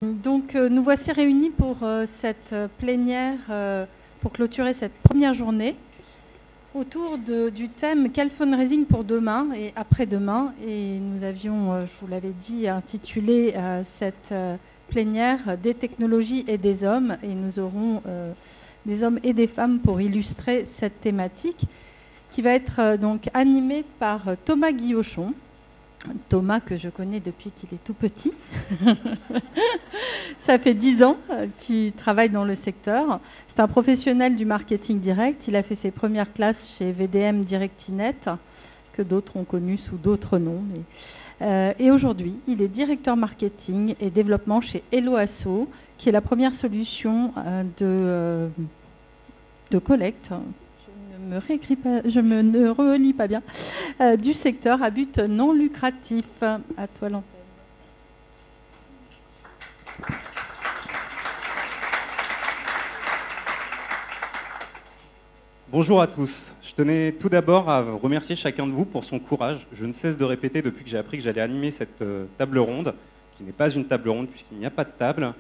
Donc nous voici réunis pour cette plénière, pour clôturer cette première journée, autour du thème « Quel fundraising pour demain et après-demain ?» Et nous avions, je vous l'avais dit, intitulé cette plénière « Des technologies et des hommes » et nous aurons des hommes et des femmes pour illustrer cette thématique qui va être donc animée par Thomas Guillochon. Thomas, que je connais depuis qu'il est tout petit. Ça fait 10 ans qu'il travaille dans le secteur. C'est un professionnel du marketing direct. Il a fait ses premières classes chez VDM Directinet, que d'autres ont connu sous d'autres noms. Et aujourd'hui, il est directeur marketing et développement chez Helloasso, qui est la première solution de collecte. Je ne relis pas bien, du secteur à but non lucratif. À toi l'antenne. Bonjour à tous. Je tenais tout d'abord à remercier chacun de vous pour son courage. Je ne cesse de répéter depuis que j'ai appris que j'allais animer cette table ronde, qui n'est pas une table ronde puisqu'il n'y a pas de table,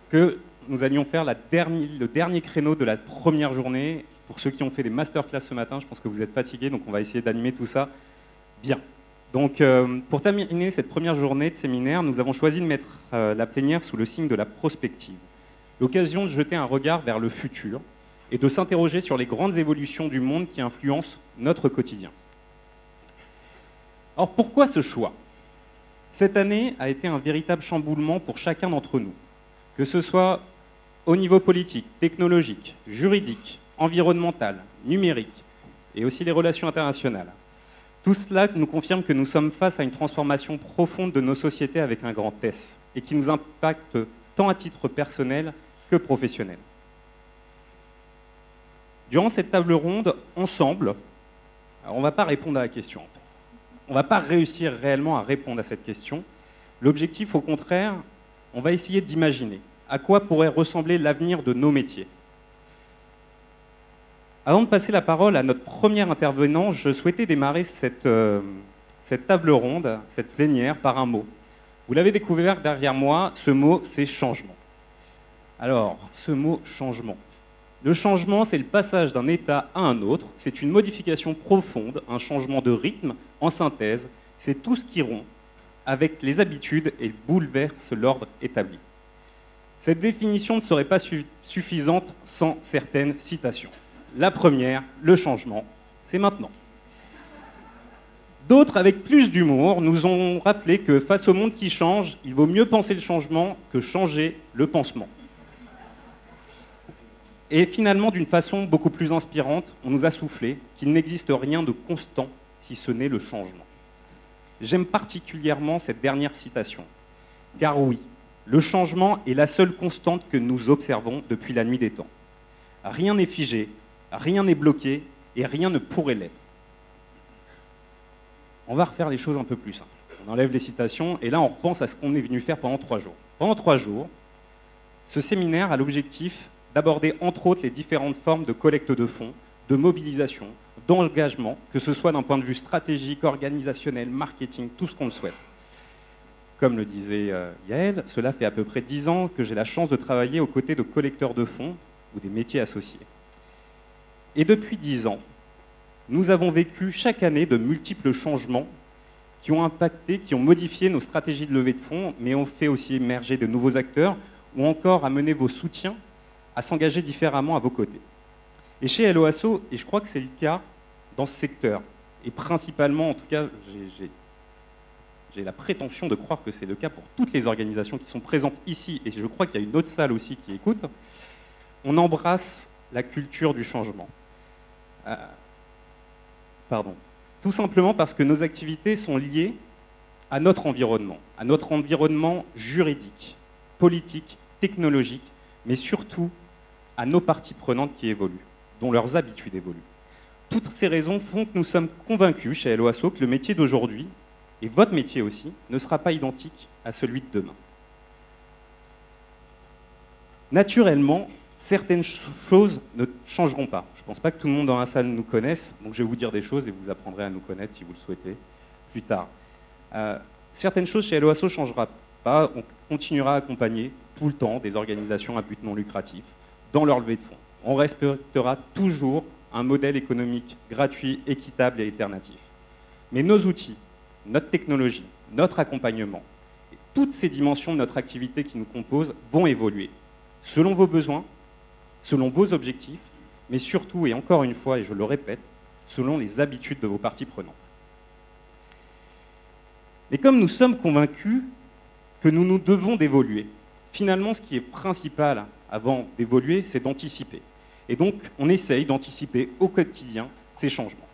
que nous allions faire le dernier créneau de la première journée. Pour ceux qui ont fait des masterclass ce matin, je pense que vous êtes fatigués, donc on va essayer d'animer tout ça bien. Donc, pour terminer cette première journée de séminaire, nous avons choisi de mettre la plénière sous le signe de la prospective. L'occasion de jeter un regard vers le futur et de s'interroger sur les grandes évolutions du monde qui influencent notre quotidien. Alors, pourquoi ce choix ? Cette année a été un véritable chamboulement pour chacun d'entre nous, que ce soit au niveau politique, technologique, juridique, environnemental, numérique et aussi les relations internationales. Tout cela nous confirme que nous sommes face à une transformation profonde de nos sociétés avec un grand S et qui nous impacte tant à titre personnel que professionnel. Durant cette table ronde, ensemble, alors on ne va pas répondre à la question. En fait. On ne va pas réussir réellement à répondre à cette question. L'objectif, au contraire, on va essayer d'imaginer à quoi pourrait ressembler l'avenir de nos métiers. Avant de passer la parole à notre premier intervenant, je souhaitais démarrer cette table ronde, cette plénière, par un mot. Vous l'avez découvert derrière moi, ce mot, c'est changement. Alors, ce mot changement. Le changement, c'est le passage d'un état à un autre, c'est une modification profonde, un changement de rythme, en synthèse, c'est tout ce qui rompt avec les habitudes et bouleverse l'ordre établi. Cette définition ne serait pas suffisante sans certaines citations. La première, le changement, c'est maintenant. D'autres, avec plus d'humour, nous ont rappelé que face au monde qui change, il vaut mieux penser le changement que changer le pansement. Et finalement, d'une façon beaucoup plus inspirante, on nous a soufflé qu'il n'existe rien de constant si ce n'est le changement. J'aime particulièrement cette dernière citation, car oui, le changement est la seule constante que nous observons depuis la nuit des temps. Rien n'est figé, rien n'est bloqué et rien ne pourrait l'être. On va refaire les choses un peu plus simples. On enlève les citations et là on repense à ce qu'on est venu faire pendant 3 jours. Pendant 3 jours, ce séminaire a l'objectif d'aborder entre autres les différentes formes de collecte de fonds, de mobilisation, d'engagement, que ce soit d'un point de vue stratégique, organisationnel, marketing, tout ce qu'on le souhaite. Comme le disait Yael, cela fait à peu près 10 ans que j'ai la chance de travailler aux côtés de collecteurs de fonds ou des métiers associés. Et depuis 10 ans, nous avons vécu chaque année de multiples changements qui ont impacté, qui ont modifié nos stratégies de levée de fonds, mais ont fait aussi émerger de nouveaux acteurs ou encore amené vos soutiens à s'engager différemment à vos côtés. Et chez Helloasso, et je crois que c'est le cas dans ce secteur, et principalement, en tout cas, j'ai la prétention de croire que c'est le cas pour toutes les organisations qui sont présentes ici, et je crois qu'il y a une autre salle aussi qui écoute, on embrasse la culture du changement. Tout simplement parce que nos activités sont liées à notre environnement juridique, politique, technologique, mais surtout à nos parties prenantes qui évoluent, dont leurs habitudes évoluent. Toutes ces raisons font que nous sommes convaincus chez Helloasso que le métier d'aujourd'hui, et votre métier aussi, ne sera pas identique à celui de demain. Naturellement, certaines choses ne changeront pas. Je ne pense pas que tout le monde dans la salle nous connaisse, donc je vais vous dire des choses et vous apprendrez à nous connaître si vous le souhaitez plus tard. Certaines choses chez Helloasso ne changeront pas. continuera à accompagner tout le temps des organisations à but non lucratif dans leur levée de fonds. On respectera toujours un modèle économique gratuit, équitable et alternatif. Mais nos outils, notre technologie, notre accompagnement, et toutes ces dimensions de notre activité qui nous composent vont évoluer selon vos besoins, selon vos objectifs, mais surtout, et encore une fois, et je le répète, selon les habitudes de vos parties prenantes. Mais comme nous sommes convaincus que nous devons d'évoluer, finalement, ce qui est principal avant d'évoluer, c'est d'anticiper. Et donc, on essaye d'anticiper au quotidien ces changements.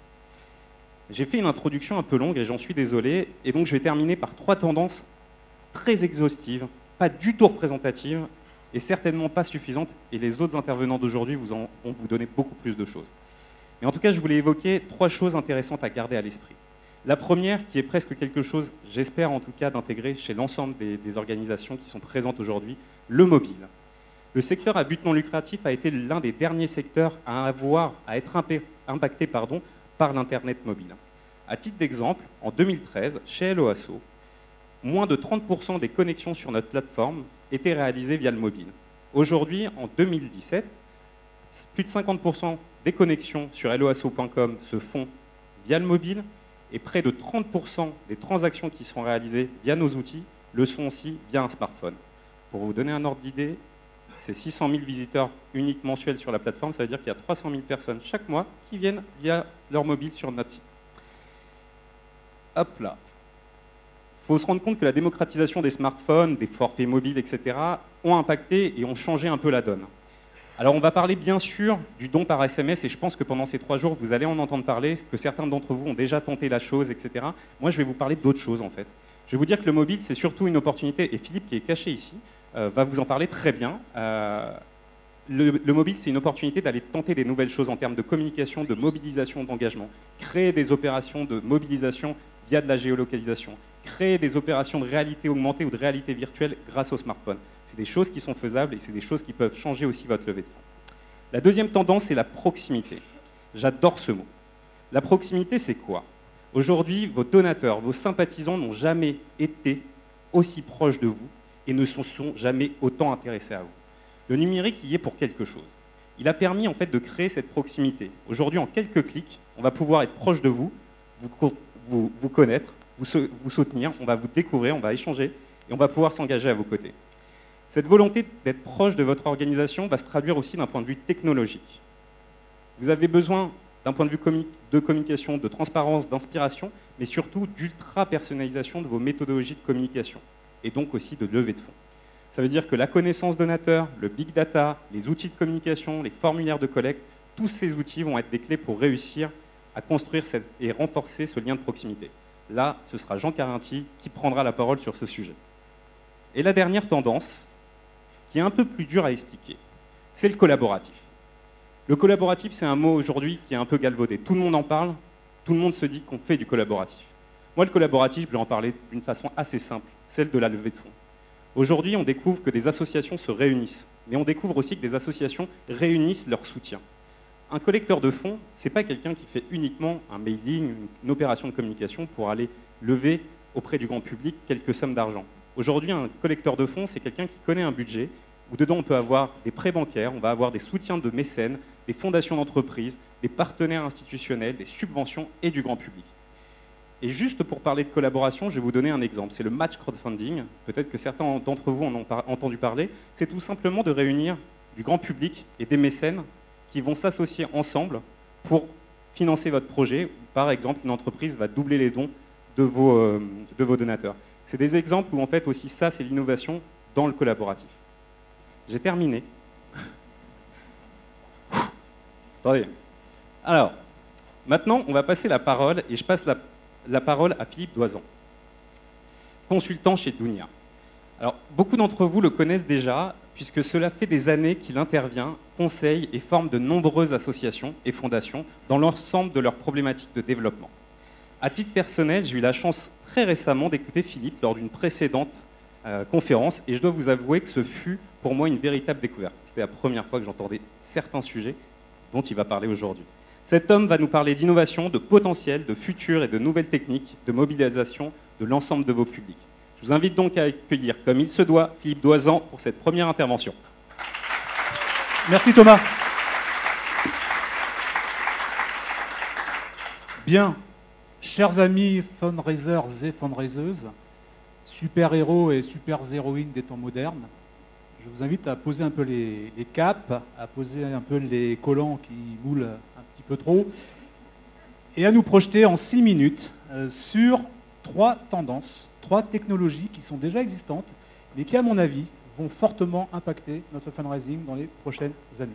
J'ai fait une introduction un peu longue et j'en suis désolé, et donc je vais terminer par 3 tendances très exhaustives, pas du tout représentatives, et certainement pas suffisantes, et les autres intervenants d'aujourd'hui vont vous donner beaucoup plus de choses. Mais en tout cas, je voulais évoquer 3 choses intéressantes à garder à l'esprit. La première, qui est presque quelque chose, j'espère en tout cas, d'intégrer chez l'ensemble des organisations qui sont présentes aujourd'hui, le mobile. Le secteur à but non lucratif a été l'un des derniers secteurs à être impacté par l'Internet mobile. À titre d'exemple, en 2013, chez Hello Asso, moins de 30% des connexions sur notre plateforme étaient réalisées via le mobile. Aujourd'hui, en 2017, plus de 50% des connexions sur helloasso.com se font via le mobile et près de 30% des transactions qui sont réalisées via nos outils le sont aussi via un smartphone. Pour vous donner un ordre d'idée, c'est 600 000 visiteurs uniques mensuels sur la plateforme, ça veut dire qu'il y a 300 000 personnes chaque mois qui viennent via leur mobile sur notre site. Hop là. Il faut se rendre compte que la démocratisation des smartphones, des forfaits mobiles, etc. ont impacté et ont changé un peu la donne. Alors on va parler bien sûr du don par SMS et je pense que pendant ces 3 jours, vous allez en entendre parler, que certains d'entre vous ont déjà tenté la chose, etc. Moi, je vais vous parler d'autres choses en fait. Je vais vous dire que le mobile, c'est surtout une opportunité, et Philippe, qui est caché ici, va vous en parler très bien. Le mobile, c'est une opportunité d'aller tenter des nouvelles choses en termes de communication, de mobilisation, d'engagement, créer des opérations de mobilisation via de la géolocalisation, créer des opérations de réalité augmentée ou de réalité virtuelle grâce au smartphone. C'est des choses qui sont faisables et c'est des choses qui peuvent changer aussi votre levée de fonds. La deuxième tendance, c'est la proximité. J'adore ce mot. La proximité, c'est quoi? Aujourd'hui, vos donateurs, vos sympathisants n'ont jamais été aussi proches de vous et ne se sont jamais autant intéressés à vous. Le numérique y est pour quelque chose. Il a permis en fait de créer cette proximité. Aujourd'hui, en quelques clics, on va pouvoir être proche de vous, vous connaître, vous soutenir, on va vous découvrir, on va échanger et on va pouvoir s'engager à vos côtés. Cette volonté d'être proche de votre organisation va se traduire aussi d'un point de vue technologique. Vous avez besoin d'un point de vue de communication, de transparence, d'inspiration, mais surtout d'ultra-personnalisation de vos méthodologies de communication et donc aussi de levée de fonds. Ça veut dire que la connaissance donateur, le big data, les outils de communication, les formulaires de collecte, tous ces outils vont être des clés pour réussir à construire et renforcer ce lien de proximité. Là, ce sera Jean Carinti qui prendra la parole sur ce sujet. Et la dernière tendance, qui est un peu plus dur à expliquer, c'est le collaboratif. Le collaboratif, c'est un mot aujourd'hui qui est un peu galvaudé. Tout le monde en parle, tout le monde se dit qu'on fait du collaboratif. Moi, le collaboratif, je vais en parler d'une façon assez simple, celle de la levée de fonds. Aujourd'hui, on découvre que des associations se réunissent, mais on découvre aussi que des associations réunissent leur soutien. Un collecteur de fonds, ce n'est pas quelqu'un qui fait uniquement un mailing, une opération de communication pour aller lever auprès du grand public quelques sommes d'argent. Aujourd'hui, un collecteur de fonds, c'est quelqu'un qui connaît un budget où dedans on peut avoir des prêts bancaires, on va avoir des soutiens de mécènes, des fondations d'entreprises, des partenaires institutionnels, des subventions et du grand public. Et juste pour parler de collaboration, je vais vous donner un exemple. C'est le match crowdfunding. Peut-être que certains d'entre vous en ont entendu parler. C'est tout simplement de réunir du grand public et des mécènes qui vont s'associer ensemble pour financer votre projet. Par exemple, une entreprise va doubler les dons de vos donateurs. C'est des exemples où en fait aussi ça, c'est l'innovation dans le collaboratif. J'ai terminé. Attendez. Alors, maintenant, on va passer la parole, et je passe la parole à Philippe Doisan, consultant chez Dunia. Alors, beaucoup d'entre vous le connaissent déjà, puisque cela fait des années qu'il intervient, conseille et forme de nombreuses associations et fondations dans l'ensemble de leurs problématiques de développement. À titre personnel, j'ai eu la chance très récemment d'écouter Philippe lors d'une précédente conférence, et je dois vous avouer que ce fut pour moi une véritable découverte. C'était la première fois que j'entendais certains sujets dont il va parler aujourd'hui. Cet homme va nous parler d'innovation, de potentiel, de futur et de nouvelles techniques de mobilisation de l'ensemble de vos publics. Je vous invite donc à accueillir, comme il se doit, Philippe Doisan pour cette première intervention. Merci Thomas. Bien, chers amis fundraisers et fundraiseuses, super-héros et super-héroïnes des temps modernes, je vous invite à poser un peu les capes, à poser un peu les collants qui moulent un petit peu trop, et à nous projeter en 6 minutes sur 3 tendances, 3 technologies qui sont déjà existantes, mais qui, à mon avis, vont fortement impacter notre fundraising dans les prochaines années.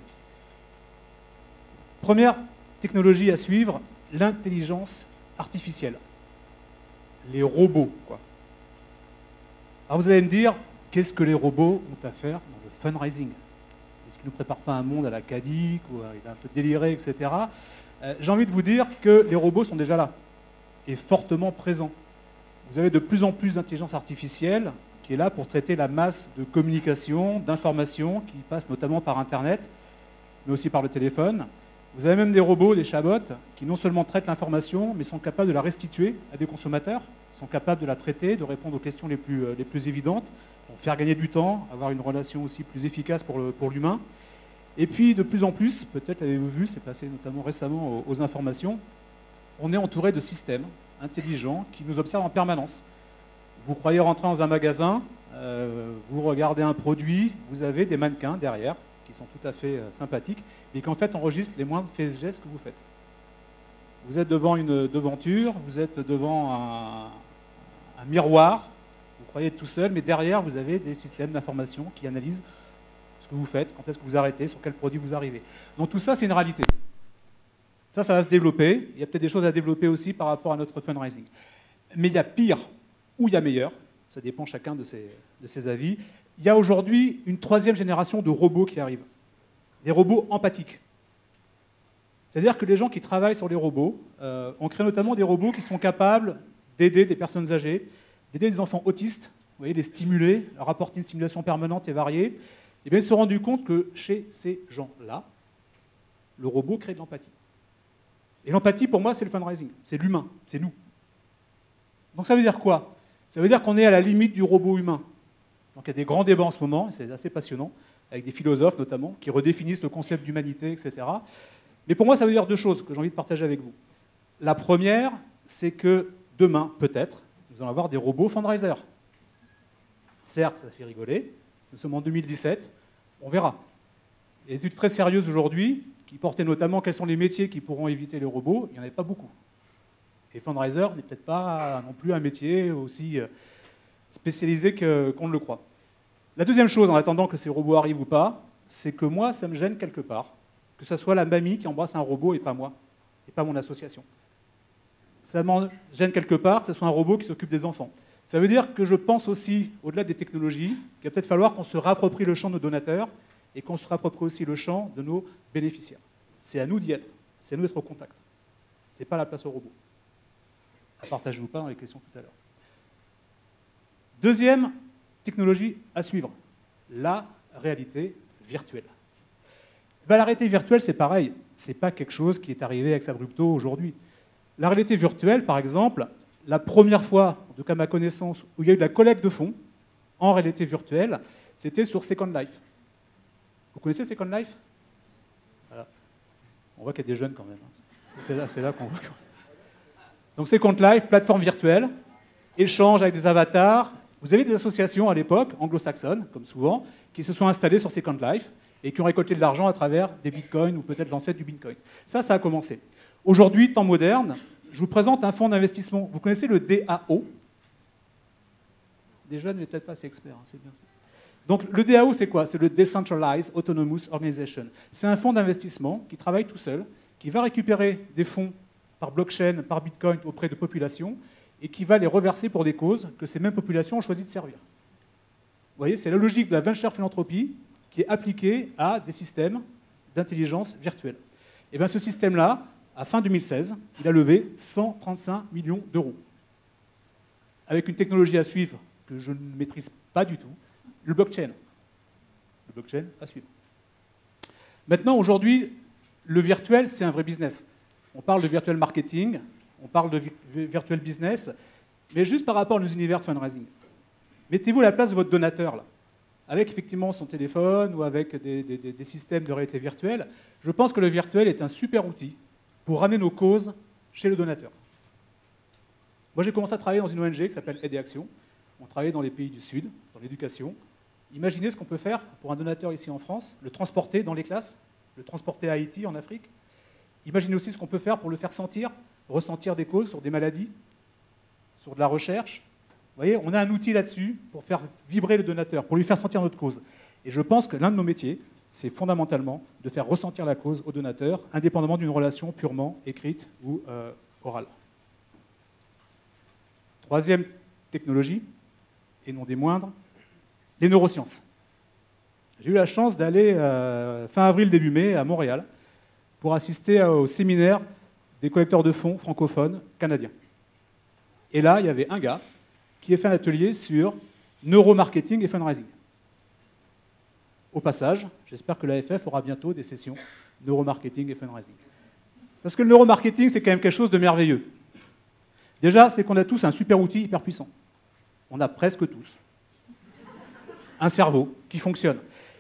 Première technologie à suivre, l'intelligence artificielle. Les robots, quoi. Alors vous allez me dire, qu'est-ce que les robots ont à faire dans le fundraising? Est-ce qu'ils ne nous préparent pas un monde à la Cadic, ou il est un peu déliré, etc. J'ai envie de vous dire que les robots sont déjà là, et fortement présents. Vous avez de plus en plus d'intelligence artificielle qui est là pour traiter la masse de communication, d'informations qui passent notamment par Internet, mais aussi par le téléphone. Vous avez même des robots, des chatbots, qui non seulement traitent l'information, mais sont capables de la restituer à des consommateurs, sont capables de la traiter, de répondre aux questions les plus évidentes, pour faire gagner du temps, avoir une relation aussi plus efficace pour l'humain. Et puis, de plus en plus, peut-être l'avez-vous vu, c'est passé notamment récemment aux informations, on est entouré de systèmes intelligents qui nous observent en permanence. Vous croyez rentrer dans un magasin, vous regardez un produit, vous avez des mannequins derrière, qui sont tout à fait sympathiques, et qui en fait enregistrent les moindres faits et gestes que vous faites. Vous êtes devant une devanture, vous êtes devant un miroir, vous croyez être tout seul, mais derrière vous avez des systèmes d'information qui analysent ce que vous faites, quand est-ce que vous arrêtez, sur quel produit vous arrivez. Donc tout ça, c'est une réalité. Ça va se développer. Il y a peut-être des choses à développer aussi par rapport à notre fundraising. Mais il y a pire ou il y a meilleur. Ça dépend chacun de ses avis. Il y a aujourd'hui une 3e génération de robots qui arrivent. Des robots empathiques. C'est-à-dire que les gens qui travaillent sur les robots, on crée notamment des robots qui sont capables d'aider des personnes âgées, d'aider des enfants autistes, vous voyez, les stimuler, leur apporter une stimulation permanente et variée. Et bien ils se sont rendus compte que chez ces gens-là, le robot crée de l'empathie. Et l'empathie, pour moi, c'est le fundraising. C'est l'humain, c'est nous. Donc ça veut dire quoi? Ça veut dire qu'on est à la limite du robot humain. Donc il y a des grands débats en ce moment, et c'est assez passionnant, avec des philosophes notamment, qui redéfinissent le concept d'humanité, etc. Mais pour moi, ça veut dire 2 choses que j'ai envie de partager avec vous. La première, c'est que demain, peut-être, nous allons avoir des robots fundraisers. Certes, ça fait rigoler, nous sommes en 2017, on verra. Il y a des études très sérieuses aujourd'hui, qui portaient notamment quels sont les métiers qui pourront éviter les robots, il n'y en avait pas beaucoup. Et fundraiser n'est peut-être pas non plus un métier aussi spécialisé qu'on ne le croit. La deuxième chose, en attendant que ces robots arrivent ou pas, c'est que moi, ça me gêne quelque part, que ce soit la mamie qui embrasse un robot et pas moi, et pas mon association. Ça me gêne quelque part que ce soit un robot qui s'occupe des enfants. Ça veut dire que je pense aussi, au-delà des technologies, qu'il va peut-être falloir qu'on se réapproprie le champ de nos donateurs et qu'on se réapproprie aussi le champ de nos bénéficiaires. C'est à nous d'y être, c'est à nous d'être au contact. Ce n'est pas la place au robot. À partager ou pas dans les questions tout à l'heure. Deuxième technologie à suivre, la réalité virtuelle. Ben, la réalité virtuelle, c'est pareil. Ce n'est pas quelque chose qui est arrivé ex abrupto aujourd'hui. La réalité virtuelle, par exemple, la première fois, en tout cas à ma connaissance, où il y a eu de la collecte de fonds en réalité virtuelle, c'était sur Second Life. Vous connaissez Second Life? Voilà. On voit qu'il y a des jeunes quand même. C'est là qu'on voit. Donc Second Life, plateforme virtuelle, échange avec des avatars. Vous avez des associations à l'époque, anglo-saxonnes, comme souvent, qui se sont installées sur Second Life et qui ont récolté de l'argent à travers des bitcoins ou peut-être l'ancêtre du bitcoin. Ça a commencé. Aujourd'hui, temps moderne, je vous présente un fonds d'investissement. Vous connaissez le DAO? Des jeunes, mais peut-être pas assez experts, hein, c'est bien ça. Donc le DAO, c'est quoi? C'est le Decentralized Autonomous Organization. C'est un fonds d'investissement qui travaille tout seul, qui va récupérer des fonds par blockchain, par bitcoin auprès de populations, et qui va les reverser pour des causes que ces mêmes populations ont choisi de servir. Vous voyez, c'est la logique de la venture philanthropie qui est appliquée à des systèmes d'intelligence virtuelle. Et bien ce système-là, à fin 2016, il a levé 135 millions d'euros. Avec une technologie à suivre que je ne maîtrise pas du tout, le blockchain. Le blockchain à suivre. Maintenant, aujourd'hui, le virtuel, c'est un vrai business. On parle de virtual marketing, on parle de virtual business, mais juste par rapport à nos univers de fundraising. Mettez-vous à la place de votre donateur, là, avec effectivement son téléphone ou avec des systèmes de réalité virtuelle. Je pense que le virtuel est un super outil pour ramener nos causes chez le donateur. Moi, j'ai commencé à travailler dans une ONG qui s'appelle Aide et Action. On travaille dans les pays du Sud, dans l'éducation. Imaginez ce qu'on peut faire pour un donateur ici en France, le transporter dans les classes, le transporter à Haïti, en Afrique. Imaginez aussi ce qu'on peut faire pour le faire sentir, ressentir des causes sur des maladies, sur de la recherche. Vous voyez, on a un outil là-dessus pour faire vibrer le donateur, pour lui faire sentir notre cause. Et je pense que l'un de nos métiers, c'est fondamentalement de faire ressentir la cause au donateur, indépendamment d'une relation purement écrite ou orale. Troisième technologie, et non des moindres, les neurosciences. J'ai eu la chance d'aller fin avril, début mai à Montréal pour assister au séminaire des collecteurs de fonds francophones canadiens. Et là, il y avait un gars qui a fait un atelier sur neuromarketing et fundraising. Au passage, j'espère que l'AFF aura bientôt des sessions neuromarketing et fundraising. Parce que le neuromarketing, c'est quand même quelque chose de merveilleux. Déjà, c'est qu'on a tous un super outil hyper puissant. On a presque tous un cerveau qui fonctionne.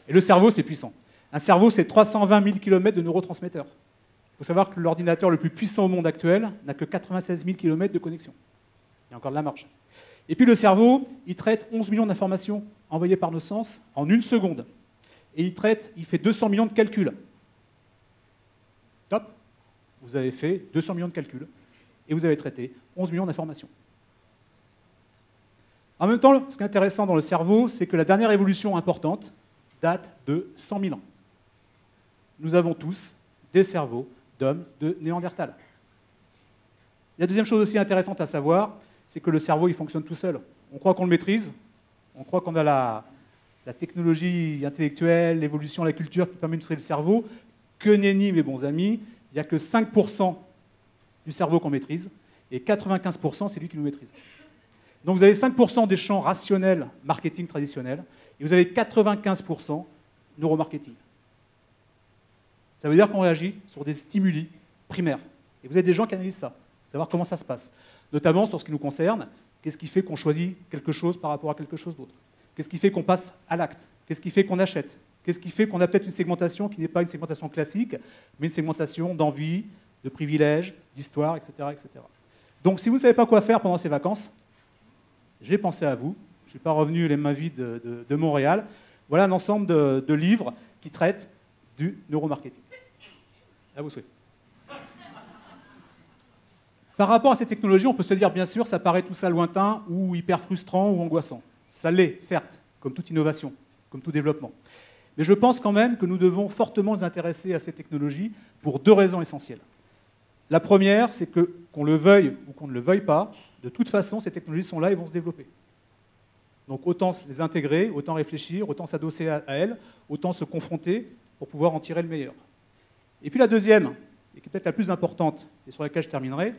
Et le cerveau, c'est puissant. Un cerveau, c'est 320 000 km de neurotransmetteurs. Il faut savoir que l'ordinateur le plus puissant au monde actuel n'a que 96 000 km de connexion. Il y a encore de la marge. Et puis le cerveau, il traite 11 millions d'informations envoyées par nos sens en une seconde. Et il fait 200 millions de calculs. Top. Vous avez fait 200 millions de calculs. Et vous avez traité 11 millions d'informations. En même temps, ce qui est intéressant dans le cerveau, c'est que la dernière évolution importante date de 100 000 ans. Nous avons tous des cerveaux d'hommes de Néandertal. La deuxième chose aussi intéressante à savoir, c'est que le cerveau, il fonctionne tout seul. On croit qu'on le maîtrise, on croit qu'on a la technologie intellectuelle, l'évolution, la culture qui permet de maîtriser le cerveau. Que nenni, mes bons amis, il n'y a que 5% du cerveau qu'on maîtrise, et 95%, c'est lui qui nous maîtrise. Donc vous avez 5% des champs rationnels marketing traditionnel, et vous avez 95% neuromarketing. Ça veut dire qu'on réagit sur des stimuli primaires. Et vous avez des gens qui analysent ça, savoir comment ça se passe. Notamment sur ce qui nous concerne, qu'est-ce qui fait qu'on choisit quelque chose par rapport à quelque chose d'autre? Qu'est-ce qui fait qu'on passe à l'acte? Qu'est-ce qui fait qu'on achète? Qu'est-ce qui fait qu'on a peut-être une segmentation qui n'est pas une segmentation classique, mais une segmentation d'envie, de privilèges, d'histoire, etc., etc. Donc si vous ne savez pas quoi faire pendant ces vacances, j'ai pensé à vous. Je ne suis pas revenu les mains vides de Montréal. Voilà un ensemble de livres qui traitent du neuromarketing. À vous souhaiter. Par rapport à ces technologies, on peut se dire, bien sûr, ça paraît tout ça lointain ou hyper frustrant ou angoissant. Ça l'est, certes, comme toute innovation, comme tout développement. Mais je pense quand même que nous devons fortement nous intéresser à ces technologies pour deux raisons essentielles. La première, c'est que, qu'on le veuille ou qu'on ne le veuille pas, de toute façon, ces technologies sont là et vont se développer. Donc autant les intégrer, autant réfléchir, autant s'adosser à elles, autant se confronter pour pouvoir en tirer le meilleur. Et puis la deuxième, et qui est peut-être la plus importante, et sur laquelle je terminerai,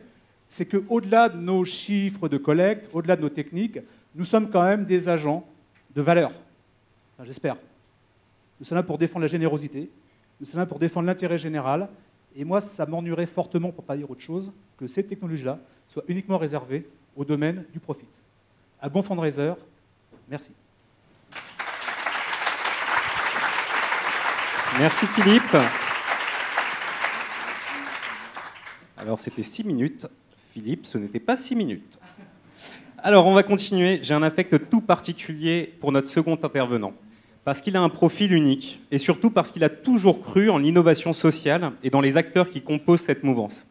c'est qu'au-delà de nos chiffres de collecte, au-delà de nos techniques, nous sommes quand même des agents de valeur. Enfin, j'espère. Nous sommes là pour défendre la générosité, nous sommes là pour défendre l'intérêt général, et moi, ça m'ennuierait fortement, pour ne pas dire autre chose, que ces technologies-là soient uniquement réservées au domaine du profit. À bon fundraiser, merci. Merci Philippe. Alors c'était 6 minutes. Philippe, ce n'était pas 6 minutes. Alors on va continuer. J'ai un affect tout particulier pour notre second intervenant. Parce qu'il a un profil unique, et surtout parce qu'il a toujours cru en l'innovation sociale et dans les acteurs qui composent cette mouvance.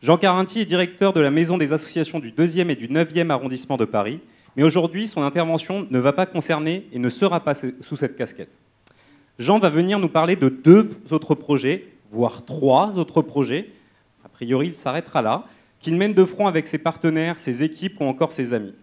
Jean Carinti est directeur de la Maison des associations du 2e et du 9e arrondissement de Paris, mais aujourd'hui, son intervention ne va pas concerner et ne sera pas sous cette casquette. Jean va venir nous parler de 2 autres projets, voire 3 autres projets, a priori il s'arrêtera là, qu'il mène de front avec ses partenaires, ses équipes ou encore ses amis.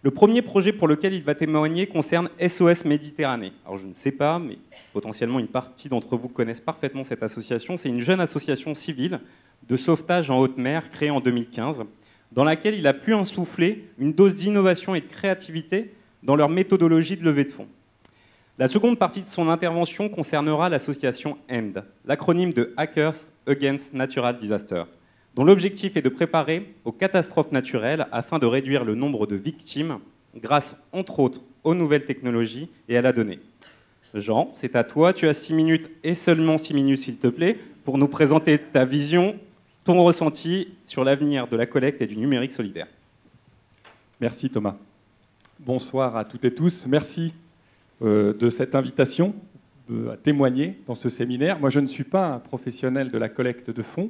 Le premier projet pour lequel il va témoigner concerne SOS Méditerranée. Alors je ne sais pas, mais potentiellement une partie d'entre vous connaissent parfaitement cette association. C'est une jeune association civile de sauvetage en haute mer créée en 2015, dans laquelle il a pu insuffler une dose d'innovation et de créativité dans leur méthodologie de levée de fonds. La seconde partie de son intervention concernera l'association END, l'acronyme de Hackers Against Natural Disaster, dont l'objectif est de préparer aux catastrophes naturelles afin de réduire le nombre de victimes grâce, entre autres, aux nouvelles technologies et à la donnée. Jean, c'est à toi, tu as 6 minutes et seulement 6 minutes s'il te plaît, pour nous présenter ta vision, ton ressenti sur l'avenir de la collecte et du numérique solidaire. Merci Thomas. Bonsoir à toutes et tous. Merci de cette invitation à témoigner dans ce séminaire. Moi, je ne suis pas un professionnel de la collecte de fonds.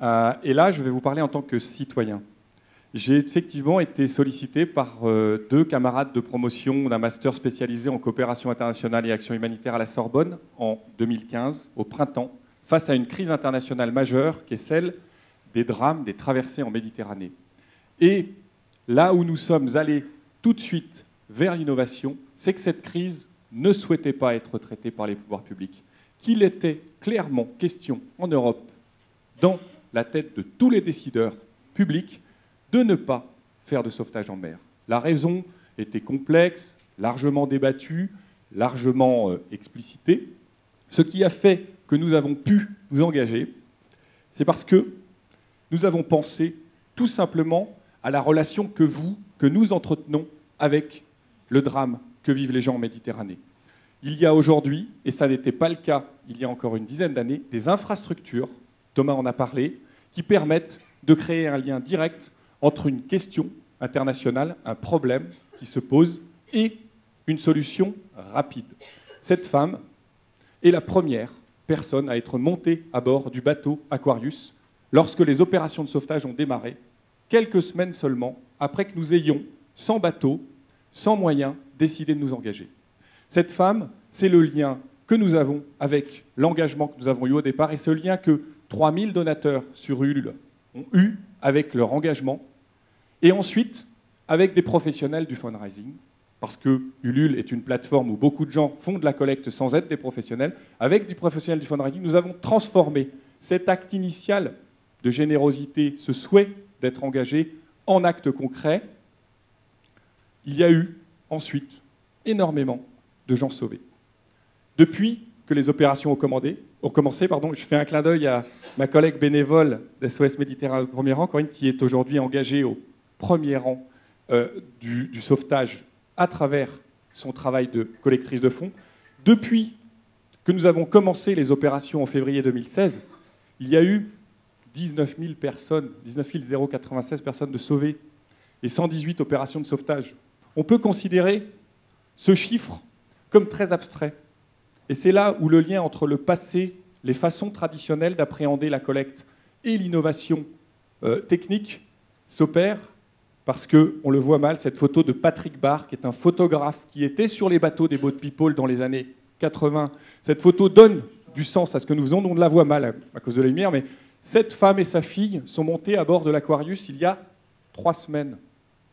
Et là, je vais vous parler en tant que citoyen. J'ai effectivement été sollicité par 2 camarades de promotion d'un master spécialisé en coopération internationale et action humanitaire à la Sorbonne en 2015, au printemps, face à une crise internationale majeure qui est celle des drames, des traversées en Méditerranée. Et là où nous sommes allés tout de suite vers l'innovation, c'est que cette crise ne souhaitait pas être traitée par les pouvoirs publics, qu'il était clairement question en Europe, dans la tête de tous les décideurs publics, de ne pas faire de sauvetage en mer. La raison était complexe, largement débattue, largement explicitée. Ce qui a fait que nous avons pu nous engager, c'est parce que nous avons pensé tout simplement à la relation que nous entretenons avec le drame que vivent les gens en Méditerranée. Il y a aujourd'hui, et ça n'était pas le cas il y a encore une dizaine d'années, des infrastructures, Thomas en a parlé, qui permettent de créer un lien direct entre une question internationale, un problème qui se pose, et une solution rapide. Cette femme est la première personne à être montée à bord du bateau Aquarius lorsque les opérations de sauvetage ont démarré, quelques semaines seulement après que nous ayons, sans bateau, sans moyens, décidé de nous engager. Cette femme, c'est le lien que nous avons avec l'engagement que nous avons eu au départ, et ce lien que 3000 donateurs sur Ulule ont eu avec leur engagement, et ensuite avec des professionnels du fundraising, parce que Ulule est une plateforme où beaucoup de gens font de la collecte sans être des professionnels. Avec des professionnels du fundraising, nous avons transformé cet acte initial de générosité, ce souhait d'être engagé, en acte concret. Il y a eu ensuite énormément de gens sauvés. Depuis que les opérations ont commencé, je fais un clin d'œil à ma collègue bénévole d'SOS Méditerranée au premier rang, Corinne, qui est aujourd'hui engagée au premier rang du sauvetage à travers son travail de collectrice de fonds. Depuis que nous avons commencé les opérations en février 2016, il y a eu 19 096 personnes de sauvées et 118 opérations de sauvetage. On peut considérer ce chiffre comme très abstrait. Et c'est là où le lien entre le passé, les façons traditionnelles d'appréhender la collecte et l'innovation technique s'opère, parce qu'on le voit mal, cette photo de Patrick Barr, qui est un photographe qui était sur les bateaux des Boat People dans les années 80. Cette photo donne du sens à ce que nous faisons. On la voit mal à cause de la lumière, mais cette femme et sa fille sont montées à bord de l'Aquarius il y a 3 semaines.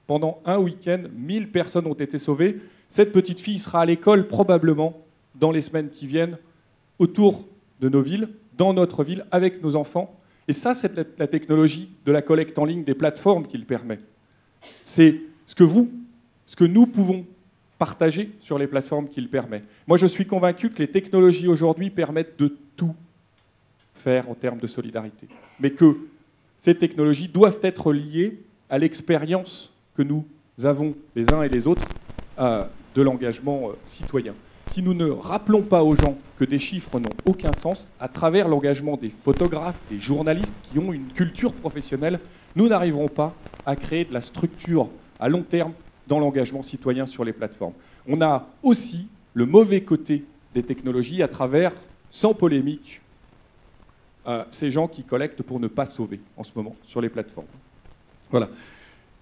Pendant un week-end, 1000 personnes ont été sauvées. Cette petite fille sera à l'école probablement dans les semaines qui viennent, autour de nos villes, dans notre ville, avec nos enfants. Et ça, c'est la technologie de la collecte en ligne, des plateformes qui le permet. C'est ce que nous pouvons partager sur les plateformes qui le permet. Moi, je suis convaincu que les technologies aujourd'hui permettent de tout faire en termes de solidarité, mais que ces technologies doivent être liées à l'expérience que nous avons les uns et les autres de l'engagement citoyen. Si nous ne rappelons pas aux gens que des chiffres n'ont aucun sens, à travers l'engagement des photographes, des journalistes qui ont une culture professionnelle, nous n'arriverons pas à créer de la structure à long terme dans l'engagement citoyen sur les plateformes. On a aussi le mauvais côté des technologies à travers, sans polémique, ces gens qui collectent pour ne pas sauver en ce moment sur les plateformes. Voilà.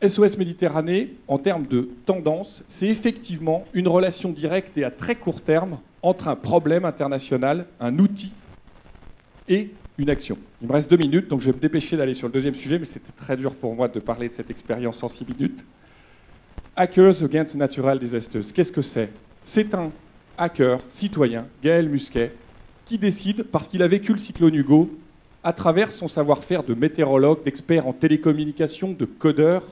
SOS Méditerranée, en termes de tendance, c'est effectivement une relation directe et à très court terme entre un problème international, un outil et une action. Il me reste 2 minutes, donc je vais me dépêcher d'aller sur le deuxième sujet, mais c'était très dur pour moi de parler de cette expérience en 6 minutes. Hackers Against Natural Disasters, qu'est-ce que c'est? C'est un hacker citoyen, Gaël Musquet, qui décide, parce qu'il a vécu le cyclone Hugo, à travers son savoir-faire de météorologue, d'expert en télécommunications, de codeur,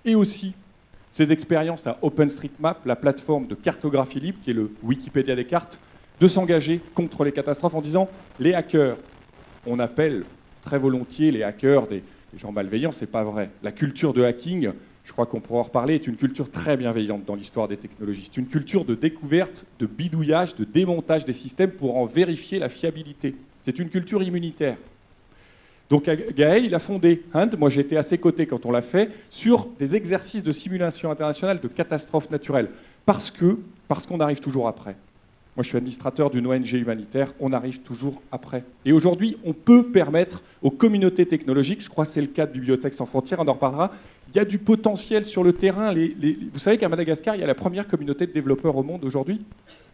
et aussi ses expériences à OpenStreetMap, la plateforme de cartographie libre, qui est le Wikipédia des cartes, de s'engager contre les catastrophes en disant les hackers, on appelle très volontiers les hackers des gens malveillants, c'est pas vrai. La culture de hacking, je crois qu'on pourra en reparler, est une culture très bienveillante dans l'histoire des technologies. C'est une culture de découverte, de bidouillage, de démontage des systèmes pour en vérifier la fiabilité. C'est une culture immunitaire. Donc Gaël, il a fondé HUND, moi j'étais à ses côtés quand on l'a fait, sur des exercices de simulation internationale de catastrophes naturelles. Parce qu'on arrive toujours après. Moi, je suis administrateur d'une ONG humanitaire, on arrive toujours après. Et aujourd'hui, on peut permettre aux communautés technologiques, je crois que c'est le cas de Bibliothèques sans frontières, on en reparlera, il y a du potentiel sur le terrain. Vous savez qu'à Madagascar, il y a la première communauté de développeurs au monde aujourd'hui.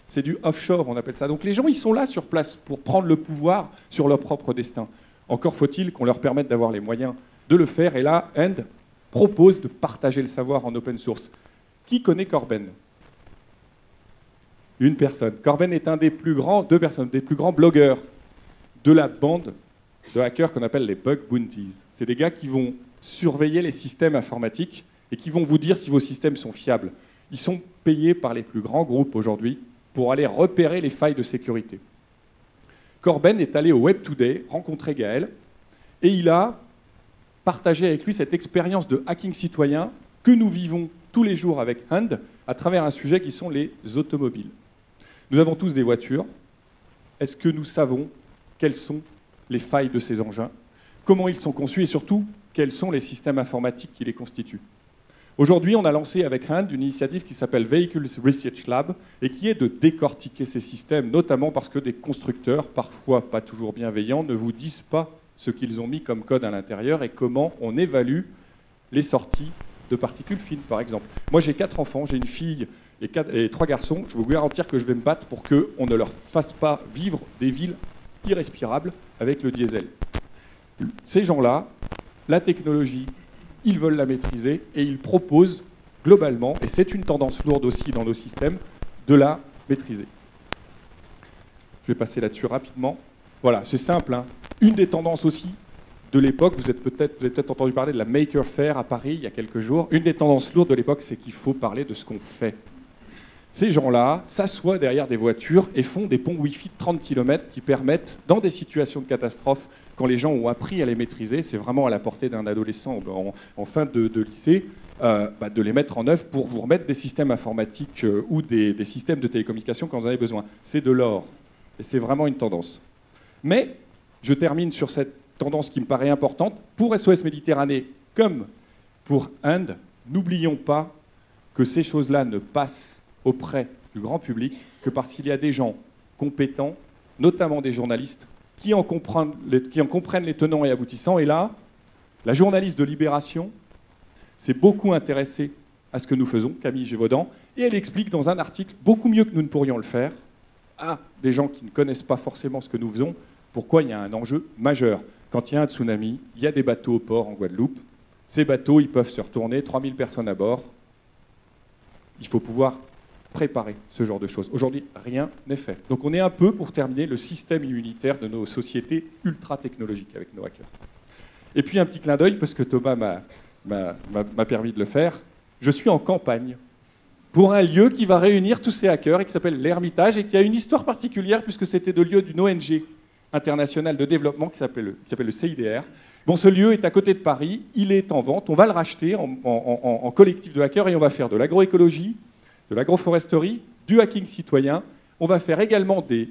C'est du offshore, on appelle ça. Donc les gens, ils sont là sur place pour prendre le pouvoir sur leur propre destin. Encore faut-il qu'on leur permette d'avoir les moyens de le faire. Et là, HUND propose de partager le savoir en open source. Qui connaît Corben ? Une personne. Corben est un des plus grands, deux personnes, des plus grands blogueurs de la bande de hackers qu'on appelle les bug bounties. C'est des gars qui vont surveiller les systèmes informatiques et qui vont vous dire si vos systèmes sont fiables. Ils sont payés par les plus grands groupes aujourd'hui pour aller repérer les failles de sécurité. Corben est allé au Web Today rencontrer Gaël et il a partagé avec lui cette expérience de hacking citoyen que nous vivons tous les jours avec HUND à travers un sujet qui sont les automobiles. Nous avons tous des voitures. Est-ce que nous savons quelles sont les failles de ces engins, comment ils sont conçus et surtout quels sont les systèmes informatiques qui les constituent? Aujourd'hui, on a lancé avec HUND une initiative qui s'appelle Vehicles Research Lab et qui est de décortiquer ces systèmes, notamment parce que des constructeurs, parfois pas toujours bienveillants, ne vous disent pas ce qu'ils ont mis comme code à l'intérieur et comment on évalue les sorties de particules fines, par exemple. Moi, j'ai 4 enfants, j'ai une fille et 3 garçons. Je peux vous garantir que je vais me battre pour qu'on ne leur fasse pas vivre des villes irrespirables avec le diesel. Ces gens-là, la technologie, ils veulent la maîtriser et ils proposent globalement, et c'est une tendance lourde aussi dans nos systèmes, de la maîtriser. Je vais passer là-dessus rapidement. Voilà, c'est simple, hein. Une des tendances aussi de l'époque, vous avez peut-être entendu parler de la Maker Faire à Paris il y a quelques jours. Une des tendances lourdes de l'époque, c'est qu'il faut parler de ce qu'on fait. Ces gens-là s'assoient derrière des voitures et font des ponts Wi-Fi de 30 km qui permettent, dans des situations de catastrophe, quand les gens ont appris à les maîtriser, c'est vraiment à la portée d'un adolescent en fin de lycée, de les mettre en œuvre pour vous remettre des systèmes informatiques ou des systèmes de télécommunication quand vous en avez besoin. C'est de l'or. Et c'est vraiment une tendance. Mais je termine sur cette tendance qui me paraît importante. Pour SOS Méditerranée, comme pour HUND, n'oublions pas que ces choses-là ne passent auprès du grand public que parce qu'il y a des gens compétents, notamment des journalistes, qui en comprennent les tenants et aboutissants. Et là, la journaliste de Libération s'est beaucoup intéressée à ce que nous faisons, Camille Gévaudan, et elle explique dans un article, beaucoup mieux que nous ne pourrions le faire, à des gens qui ne connaissent pas forcément ce que nous faisons, pourquoi il y a un enjeu majeur. Quand il y a un tsunami, il y a des bateaux au port en Guadeloupe. Ces bateaux, ils peuvent se retourner, 3000 personnes à bord. Il faut pouvoir préparer ce genre de choses. Aujourd'hui, rien n'est fait. Donc on est un peu, pour terminer, le système immunitaire de nos sociétés ultra-technologiques avec nos hackers. Et puis un petit clin d'œil, parce que Thomas m'a permis de le faire. Je suis en campagne pour un lieu qui va réunir tous ces hackers et qui s'appelle l'Ermitage et qui a une histoire particulière puisque c'était le lieu d'une ONG internationale de développement qui s'appelle le CIDR. Bon, ce lieu est à côté de Paris, il est en vente, on va le racheter en collectif de hackers et on va faire de l'agroécologie, de l'agroforesterie, du hacking citoyen. On va faire également des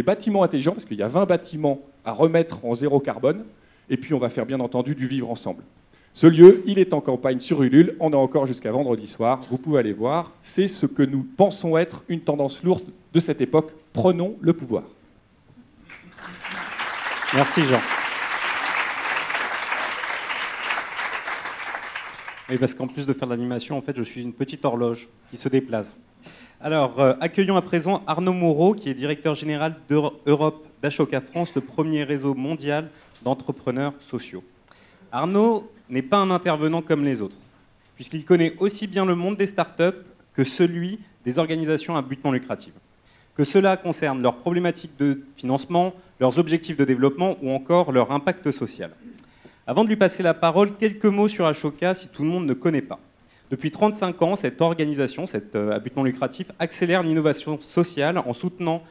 bâtiments intelligents, parce qu'il y a 20 bâtiments à remettre en zéro carbone, et puis on va faire bien entendu du vivre ensemble. Ce lieu, il est en campagne sur Ulule, on a encore jusqu'à vendredi soir, vous pouvez aller voir, c'est ce que nous pensons être une tendance lourde de cette époque. Prenons le pouvoir. Merci Jean. Oui, parce qu'en plus de faire de l'animation, en fait, je suis une petite horloge qui se déplace. Alors, accueillons à présent Arnaud Moreau, qui est directeur général d'Europe d'Ashoka France, le premier réseau mondial d'entrepreneurs sociaux. Arnaud n'est pas un intervenant comme les autres, puisqu'il connaît aussi bien le monde des startups que celui des organisations à but non lucratif. Que cela concerne leurs problématiques de financement, leurs objectifs de développement ou encore leur impact social. Avant de lui passer la parole, quelques mots sur Ashoka si tout le monde ne connaît pas. Depuis 35 ans, cette organisation, à but non lucratif, accélère l'innovation sociale en soutenant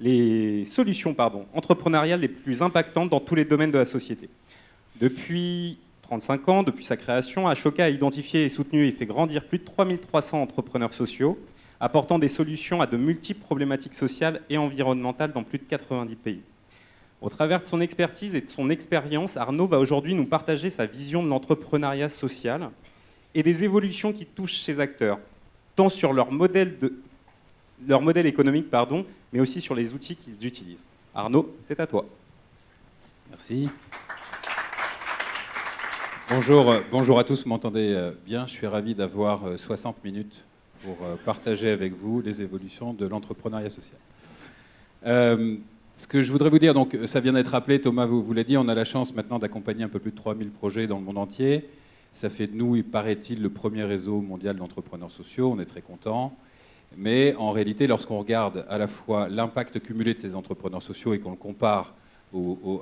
les solutions entrepreneuriales les plus impactantes dans tous les domaines de la société. Depuis 35 ans, depuis sa création, Ashoka a identifié et soutenu et fait grandir plus de 3300 entrepreneurs sociaux, apportant des solutions à de multiples problématiques sociales et environnementales dans plus de 90 pays. Au travers de son expertise et de son expérience, Arnaud va aujourd'hui nous partager sa vision de l'entrepreneuriat social et des évolutions qui touchent ces acteurs, tant sur leur modèle économique, mais aussi sur les outils qu'ils utilisent. Arnaud, c'est à toi. Merci. Bonjour à tous, vous m'entendez bien? Je suis ravi d'avoir 60 minutes pour partager avec vous les évolutions de l'entrepreneuriat social. Ce que je voudrais vous dire, donc ça vient d'être rappelé, Thomas vous l'a dit, on a la chance maintenant d'accompagner un peu plus de 3000 projets dans le monde entier. Ça fait de nous, il paraît-il, le premier réseau mondial d'entrepreneurs sociaux, on est très contents. Mais en réalité, lorsqu'on regarde à la fois l'impact cumulé de ces entrepreneurs sociaux et qu'on le compare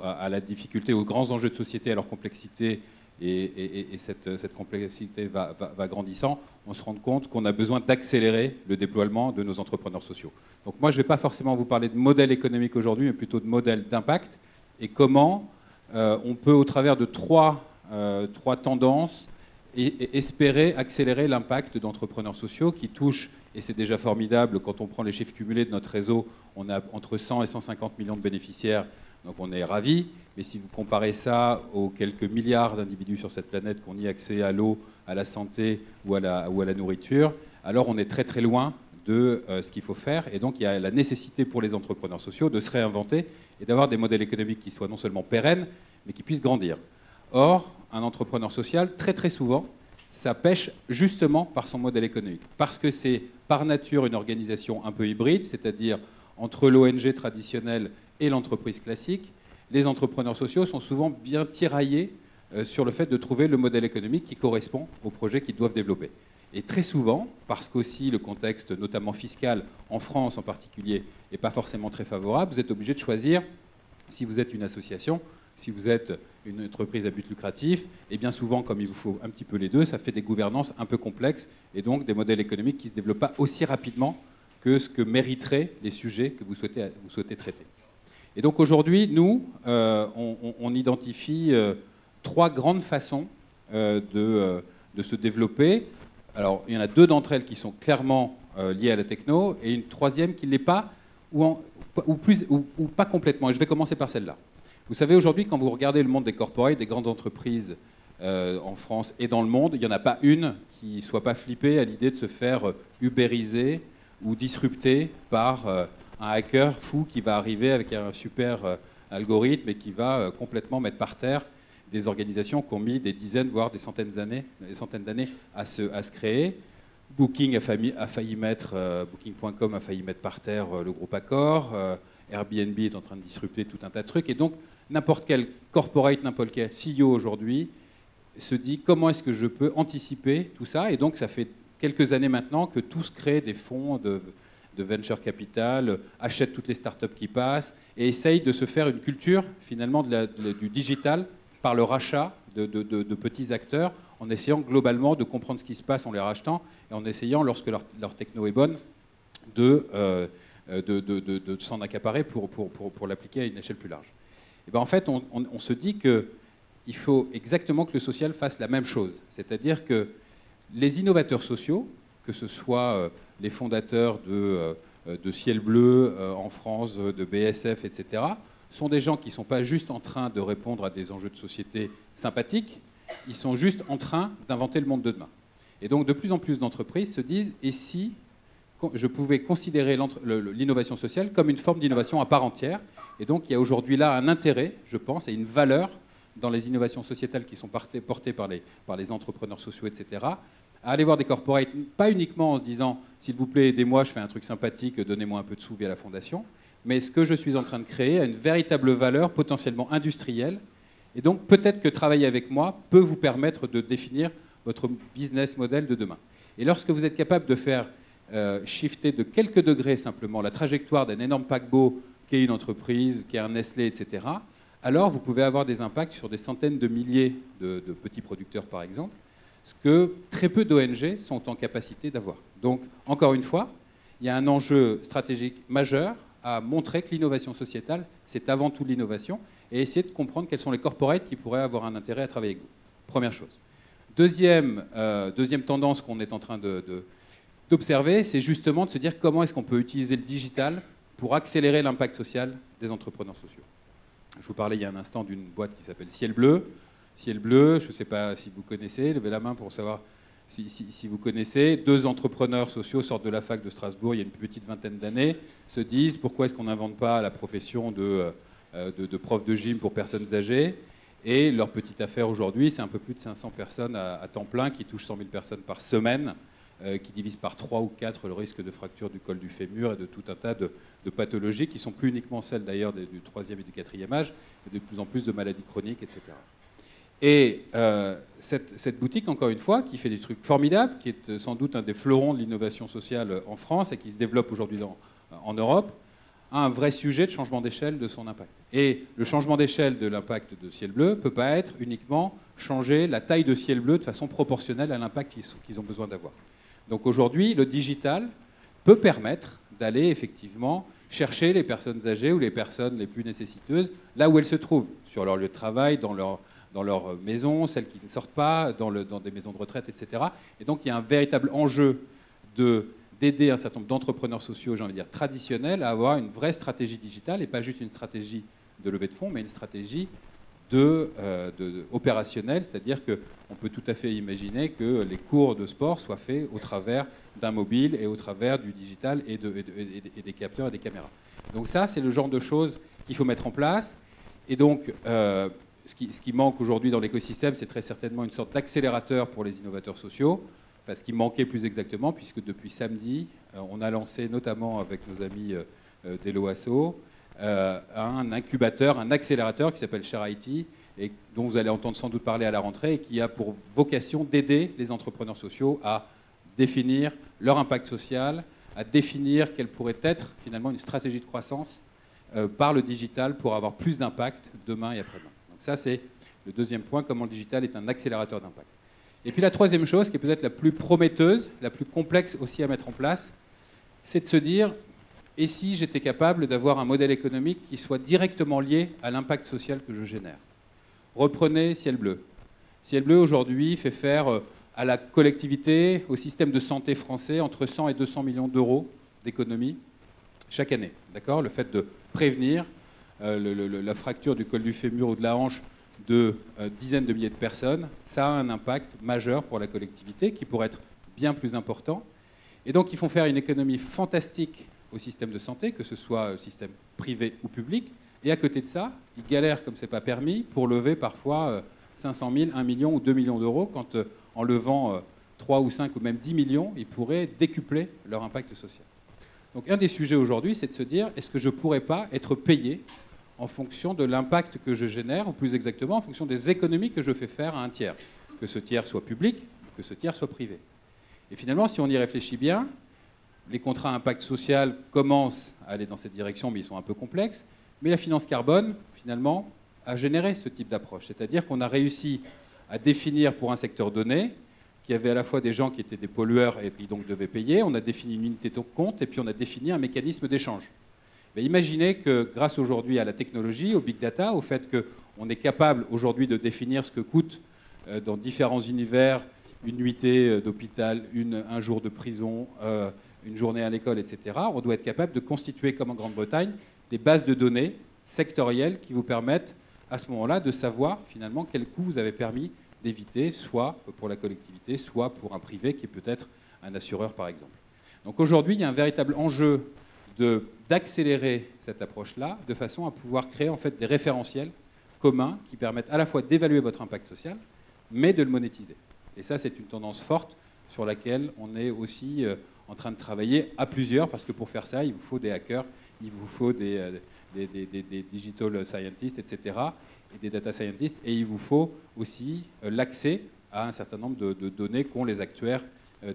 à la difficulté, aux grands enjeux de société, à leur complexité, et cette complexité va grandissant, on se rend compte qu'on a besoin d'accélérer le déploiement de nos entrepreneurs sociaux. Donc moi, je ne vais pas forcément vous parler de modèle économique aujourd'hui, mais plutôt de modèle d'impact, et comment on peut, au travers de trois tendances, espérer accélérer l'impact d'entrepreneurs sociaux qui touchent, et c'est déjà formidable, quand on prend les chiffres cumulés de notre réseau, on a entre 100 et 150 millions de bénéficiaires, donc on est ravis. Mais si vous comparez ça aux quelques milliards d'individus sur cette planète qui ont ni accès à l'eau, à la santé ou à la nourriture, alors on est très très loin de ce qu'il faut faire. Et donc il y a la nécessité pour les entrepreneurs sociaux de se réinventer et d'avoir des modèles économiques qui soient non seulement pérennes, mais qui puissent grandir. Or, un entrepreneur social, très très souvent, ça pêche justement par son modèle économique. Parce que c'est par nature une organisation un peu hybride, c'est-à-dire entre l'ONG traditionnelle et l'entreprise classique. Les entrepreneurs sociaux sont souvent bien tiraillés sur le fait de trouver le modèle économique qui correspond au projet qu'ils doivent développer. Et très souvent, parce qu'aussi le contexte, notamment fiscal, en France en particulier, n'est pas forcément très favorable, vous êtes obligé de choisir si vous êtes une association, si vous êtes une entreprise à but lucratif, et bien souvent, comme il vous faut un petit peu les deux, ça fait des gouvernances un peu complexes, et donc des modèles économiques qui ne se développent pas aussi rapidement que ce que mériteraient les sujets que vous souhaitez traiter. Et donc aujourd'hui, nous, on identifie trois grandes façons de se développer. Alors, il y en a deux d'entre elles qui sont clairement liées à la techno, et une troisième qui ne l'est pas, ou pas complètement. Et je vais commencer par celle-là. Vous savez, aujourd'hui, quand vous regardez le monde des corporates, des grandes entreprises en France et dans le monde, il n'y en a pas une qui ne soit pas flippée à l'idée de se faire ubériser ou disrupter par un hacker fou qui va arriver avec un super algorithme et qui va complètement mettre par terre des organisations qui ont mis des dizaines, voire des centaines d'années à se créer. Booking a failli mettre, Booking.com a failli mettre par terre le groupe Accor. Airbnb est en train de disrupter tout un tas de trucs. Et donc, n'importe quel corporate, n'importe quel CEO aujourd'hui se dit comment est-ce que je peux anticiper tout ça. Et donc, ça fait quelques années maintenant que tous créent des fonds de venture capital, achètent toutes les startups qui passent et essayent de se faire une culture finalement du digital par le rachat de petits acteurs, en essayant globalement de comprendre ce qui se passe en les rachetant et en essayant, lorsque leur techno est bonne, de s'en accaparer pour l'appliquer à une échelle plus large. Et bien en fait, on se dit qu'il faut exactement que le social fasse la même chose. C'est-à-dire que les innovateurs sociaux, que ce soit les fondateurs de Ciel Bleu en France, de BSF, etc., sont des gens qui ne sont pas juste en train de répondre à des enjeux de société sympathiques, ils sont juste en train d'inventer le monde de demain. Et donc de plus en plus d'entreprises se disent « et si je pouvais considérer l'innovation sociale comme une forme d'innovation à part entière ?» Et donc il y a aujourd'hui là un intérêt, je pense, et une valeur dans les innovations sociétales qui sont portées par les entrepreneurs sociaux, etc., à aller voir des corporates, pas uniquement en se disant « s'il vous plaît, aidez-moi, je fais un truc sympathique, donnez-moi un peu de sous via la fondation », mais ce que je suis en train de créer a une véritable valeur potentiellement industrielle. Et donc peut-être que travailler avec moi peut vous permettre de définir votre business model de demain. Et lorsque vous êtes capable de faire shifter de quelques degrés simplement la trajectoire d'un énorme paquebot qu'est une entreprise, qu'est un Nestlé, etc., alors vous pouvez avoir des impacts sur des centaines de milliers de petits producteurs, par exemple, ce que très peu d'ONG sont en capacité d'avoir. Donc, encore une fois, il y a un enjeu stratégique majeur à montrer que l'innovation sociétale, c'est avant tout l'innovation, et essayer de comprendre quels sont les corporates qui pourraient avoir un intérêt à travailler avec vous. Première chose. Deuxième tendance qu'on est en train d'observer, c'est justement de se dire comment est-ce qu'on peut utiliser le digital pour accélérer l'impact social des entrepreneurs sociaux. Je vous parlais il y a un instant d'une boîte qui s'appelle Ciel Bleu. Ciel Bleu, je ne sais pas si vous connaissez, levez la main pour savoir si vous connaissez. 2 entrepreneurs sociaux sortent de la fac de Strasbourg il y a une petite vingtaine d'années, se disent pourquoi est-ce qu'on n'invente pas la profession de prof de gym pour personnes âgées. Et leur petite affaire aujourd'hui, c'est un peu plus de 500 personnes à temps plein qui touchent 100 000 personnes par semaine, qui divisent par 3 ou 4 le risque de fracture du col du fémur et de tout un tas de pathologies qui ne sont plus uniquement celles d'ailleurs du 3e et du 4e âge, mais de plus en plus de maladies chroniques, etc. Et cette boutique, encore une fois, qui fait des trucs formidables, qui est sans doute un des fleurons de l'innovation sociale en France et qui se développe aujourd'hui en Europe, a un vrai sujet de changement d'échelle de son impact. Et le changement d'échelle de l'impact de Ciel Bleu ne peut pas être uniquement changer la taille de Ciel Bleu de façon proportionnelle à l'impact qu'ils ont besoin d'avoir. Donc aujourd'hui, le digital peut permettre d'aller effectivement chercher les personnes âgées ou les personnes les plus nécessiteuses là où elles se trouvent, sur leur lieu de travail, dans leur maison, celles qui ne sortent pas, dans des maisons de retraite, etc. Et donc il y a un véritable enjeu d'aider un certain nombre d'entrepreneurs sociaux, j'ai envie de dire traditionnels, à avoir une vraie stratégie digitale, et pas juste une stratégie de levée de fonds, mais une stratégie opérationnelle, c'est-à-dire qu'on peut tout à fait imaginer que les cours de sport soient faits au travers d'un mobile et au travers du digital et des capteurs et des caméras. Donc ça, c'est le genre de choses qu'il faut mettre en place. Et donc, ce qui manque aujourd'hui dans l'écosystème, c'est très certainement une sorte d'accélérateur pour les innovateurs sociaux. Enfin, ce qui manquait plus exactement, puisque depuis samedi, on a lancé, notamment avec nos amis d'Elo Asso, un incubateur, un accélérateur qui s'appelle Share IT, et dont vous allez entendre sans doute parler à la rentrée, et qui a pour vocation d'aider les entrepreneurs sociaux à définir leur impact social, à définir quelle pourrait être finalement une stratégie de croissance par le digital pour avoir plus d'impact demain et après-demain. Donc ça, c'est le deuxième point, comment le digital est un accélérateur d'impact. Et puis la troisième chose, qui est peut-être la plus prometteuse, la plus complexe aussi à mettre en place, c'est de se dire, et si j'étais capable d'avoir un modèle économique qui soit directement lié à l'impact social que je génère? Reprenez Ciel Bleu. Ciel Bleu, aujourd'hui, fait faire à la collectivité, au système de santé français, entre 100 et 200 millions d'euros d'économies chaque année. D'accord ? Le fait de prévenir la fracture du col du fémur ou de la hanche de dizaines de milliers de personnes, ça a un impact majeur pour la collectivité qui pourrait être bien plus important. Et donc, ils font faire une économie fantastique au système de santé, que ce soit le système privé ou public. Et à côté de ça, ils galèrent comme c'est pas permis pour lever parfois 500 000, 1 million ou 2 millions d'euros, quand en levant 3 ou 5 ou même 10 millions, ils pourraient décupler leur impact social. Donc un des sujets aujourd'hui, c'est de se dire, est-ce que je ne pourrais pas être payé en fonction de l'impact que je génère, ou plus exactement en fonction des économies que je fais faire à un tiers, que ce tiers soit public, que ce tiers soit privé. Et finalement, si on y réfléchit bien, les contrats à impact social commencent à aller dans cette direction, mais ils sont un peu complexes. Mais la finance carbone, finalement, a généré ce type d'approche. C'est-à-dire qu'on a réussi à définir pour un secteur donné, qu'il y avait à la fois des gens qui étaient des pollueurs et qui donc devaient payer, on a défini une unité de compte et puis on a défini un mécanisme d'échange. Mais imaginez que grâce aujourd'hui à la technologie, au big data, au fait qu'on est capable aujourd'hui de définir ce que coûte dans différents univers une nuitée d'hôpital, un jour de prison, une journée à l'école, etc., on doit être capable de constituer, comme en Grande-Bretagne, des bases de données sectorielles qui vous permettent à ce moment-là de savoir finalement quel coût vous avez permis d'éviter, soit pour la collectivité, soit pour un privé qui est peut-être un assureur par exemple. Donc aujourd'hui, il y a un véritable enjeu d'accélérer cette approche-là de façon à pouvoir créer en fait des référentiels communs qui permettent à la fois d'évaluer votre impact social, mais de le monétiser. Et ça, c'est une tendance forte sur laquelle on est aussi en train de travailler à plusieurs, parce que pour faire ça, il vous faut des hackers, il vous faut des digital scientists, etc., et des data scientists, et il vous faut aussi l'accès à un certain nombre de données qu'ont les actuaires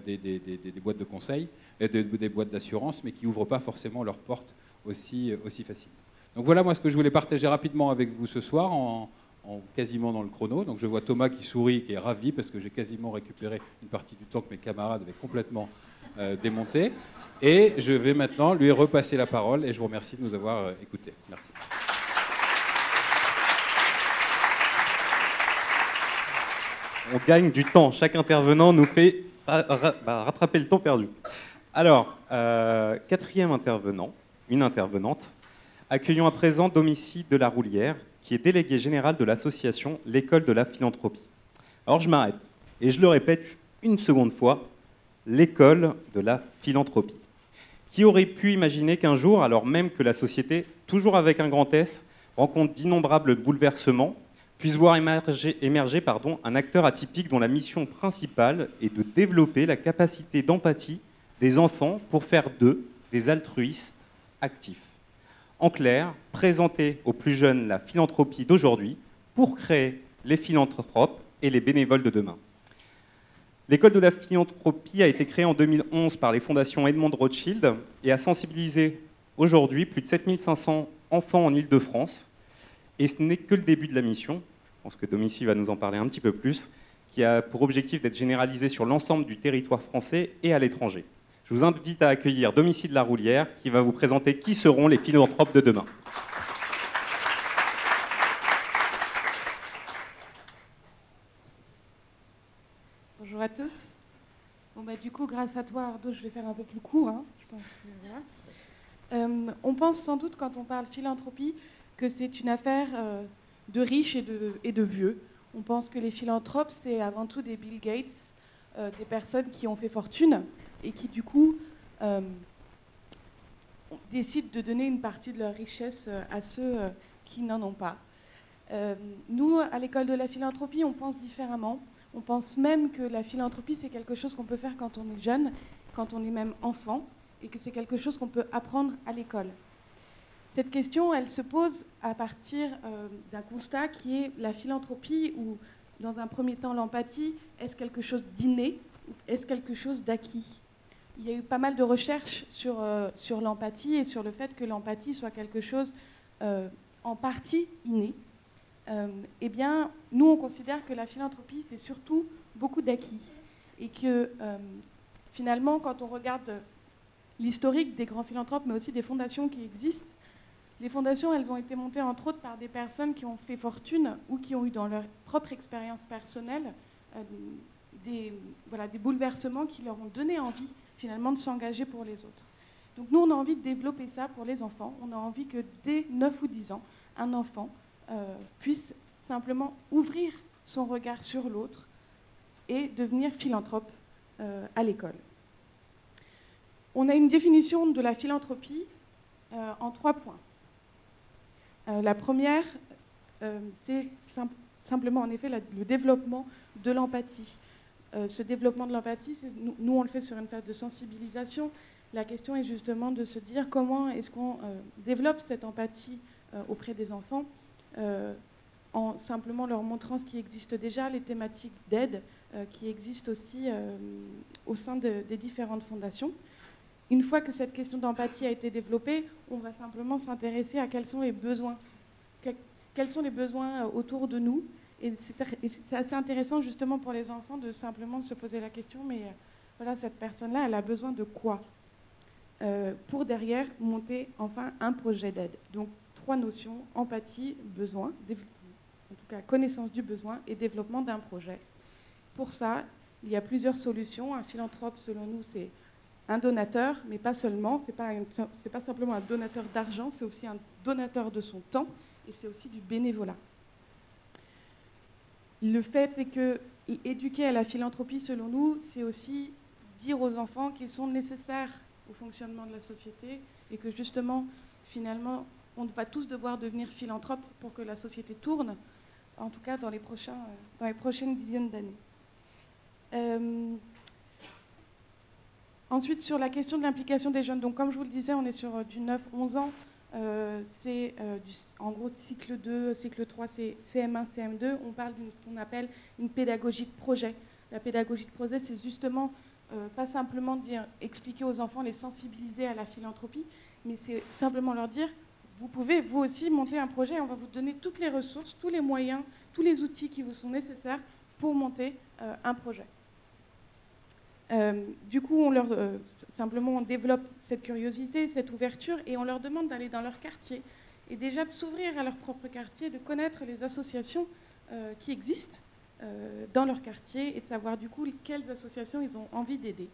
des boîtes de conseil, des boîtes d'assurance, mais qui n'ouvrent pas forcément leurs portes aussi facilement. Donc voilà moi ce que je voulais partager rapidement avec vous ce soir, quasiment dans le chrono. Donc je vois Thomas qui sourit, qui est ravi, parce que j'ai quasiment récupéré une partie du temps que mes camarades avaient complètement démonté. Et je vais maintenant lui repasser la parole, et je vous remercie de nous avoir écoutés. Merci. Merci. On gagne du temps. Chaque intervenant nous fait rattraper le temps perdu. Alors, quatrième intervenant, une intervenante. Accueillons à présent Domitie de la Roulière, qui est déléguée générale de l'association L'École de la Philanthropie. Alors je m'arrête, et je le répète une seconde fois, l'École de la Philanthropie. Qui aurait pu imaginer qu'un jour, alors même que la société, toujours avec un grand S, rencontre d'innombrables bouleversements, puisse voir émerger un acteur atypique dont la mission principale est de développer la capacité d'empathie des enfants pour faire d'eux des altruistes actifs. En clair, présenter aux plus jeunes la philanthropie d'aujourd'hui pour créer les philanthropes et les bénévoles de demain. L'école de la philanthropie a été créée en 2011 par les fondations Edmond Rothschild et a sensibilisé aujourd'hui plus de 7500 enfants en Île-de-France. Et ce n'est que le début de la mission, je pense que Domitie va nous en parler un petit peu plus, qui a pour objectif d'être généralisée sur l'ensemble du territoire français et à l'étranger. Je vous invite à accueillir Domitie de la Roulière qui va vous présenter qui seront les philanthropes de demain. Bonjour à tous. Bon, du coup, grâce à toi, Ardo, je vais faire un peu plus court. Hein, je pense que, voilà. On pense sans doute, quand on parle philanthropie, que c'est une affaire de riches et de vieux. On pense que les philanthropes, c'est avant tout des Bill Gates, des personnes qui ont fait fortune et qui, du coup, décident de donner une partie de leur richesse à ceux qui n'en ont pas. Nous, à l'école de la philanthropie, on pense différemment. On pense même que la philanthropie, c'est quelque chose qu'on peut faire quand on est jeune, quand on est même enfant, et que c'est quelque chose qu'on peut apprendre à l'école. Cette question, elle se pose à partir d'un constat qui est la philanthropie, ou dans un premier temps l'empathie, est-ce quelque chose d'inné ou est-ce quelque chose d'acquis ? Il y a eu pas mal de recherches sur l'empathie et sur le fait que l'empathie soit quelque chose en partie inné. Eh bien, nous, on considère que la philanthropie, c'est surtout beaucoup d'acquis. Et que, finalement, quand on regarde l'historique des grands philanthropes, mais aussi des fondations qui existent, les fondations, elles ont été montées, entre autres, par des personnes qui ont fait fortune ou qui ont eu dans leur propre expérience personnelle des bouleversements qui leur ont donné envie, finalement, de s'engager pour les autres. Donc, nous, on a envie de développer ça pour les enfants. On a envie que, dès 9 ou 10 ans, un enfant puisse simplement ouvrir son regard sur l'autre et devenir philanthrope à l'école. On a une définition de la philanthropie en 3 points. La première, c'est simplement, en effet, le développement de l'empathie. Ce développement de l'empathie, nous, on le fait sur une phase de sensibilisation. La question est justement de se dire comment est-ce qu'on développe cette empathie auprès des enfants en simplement leur montrant ce qui existe déjà, les thématiques d'aide qui existent aussi au sein des différentes fondations. Une fois que cette question d'empathie a été développée, on va simplement s'intéresser à quels sont les besoins. Quels sont les besoins autour de nous. Et c'est assez intéressant justement pour les enfants de simplement se poser la question, mais voilà, cette personne-là, elle a besoin de quoi pour derrière monter enfin un projet d'aide. Donc 3 notions, empathie, besoin, en tout cas connaissance du besoin et développement d'un projet. Pour ça, il y a plusieurs solutions. Un philanthrope, selon nous, c'est un donateur, mais pas seulement. C'est pas simplement un donateur d'argent, c'est aussi un donateur de son temps et c'est aussi du bénévolat. Le fait est que éduquer à la philanthropie, selon nous, c'est aussi dire aux enfants qu'ils sont nécessaires au fonctionnement de la société et que justement, finalement, on va tous devoir devenir philanthropes pour que la société tourne, en tout cas dans les prochaines dizaines d'années. Ensuite, sur la question de l'implication des jeunes, donc comme je vous le disais, on est sur du 9-11 ans. C'est en gros cycle 2, cycle 3, c'est CM1, CM2. On parle d'une qu'on appelle une pédagogie de projet. La pédagogie de projet, c'est justement pas simplement expliquer aux enfants, les sensibiliser à la philanthropie, mais c'est simplement leur dire, vous pouvez vous aussi monter un projet, on va vous donner toutes les ressources, tous les moyens, tous les outils qui vous sont nécessaires pour monter un projet. Du coup, simplement, on développe cette curiosité, cette ouverture, et on leur demande d'aller dans leur quartier, et déjà de s'ouvrir à leur propre quartier, de connaître les associations qui existent, dans leur quartier et de savoir du coup quelles associations ils ont envie d'aider.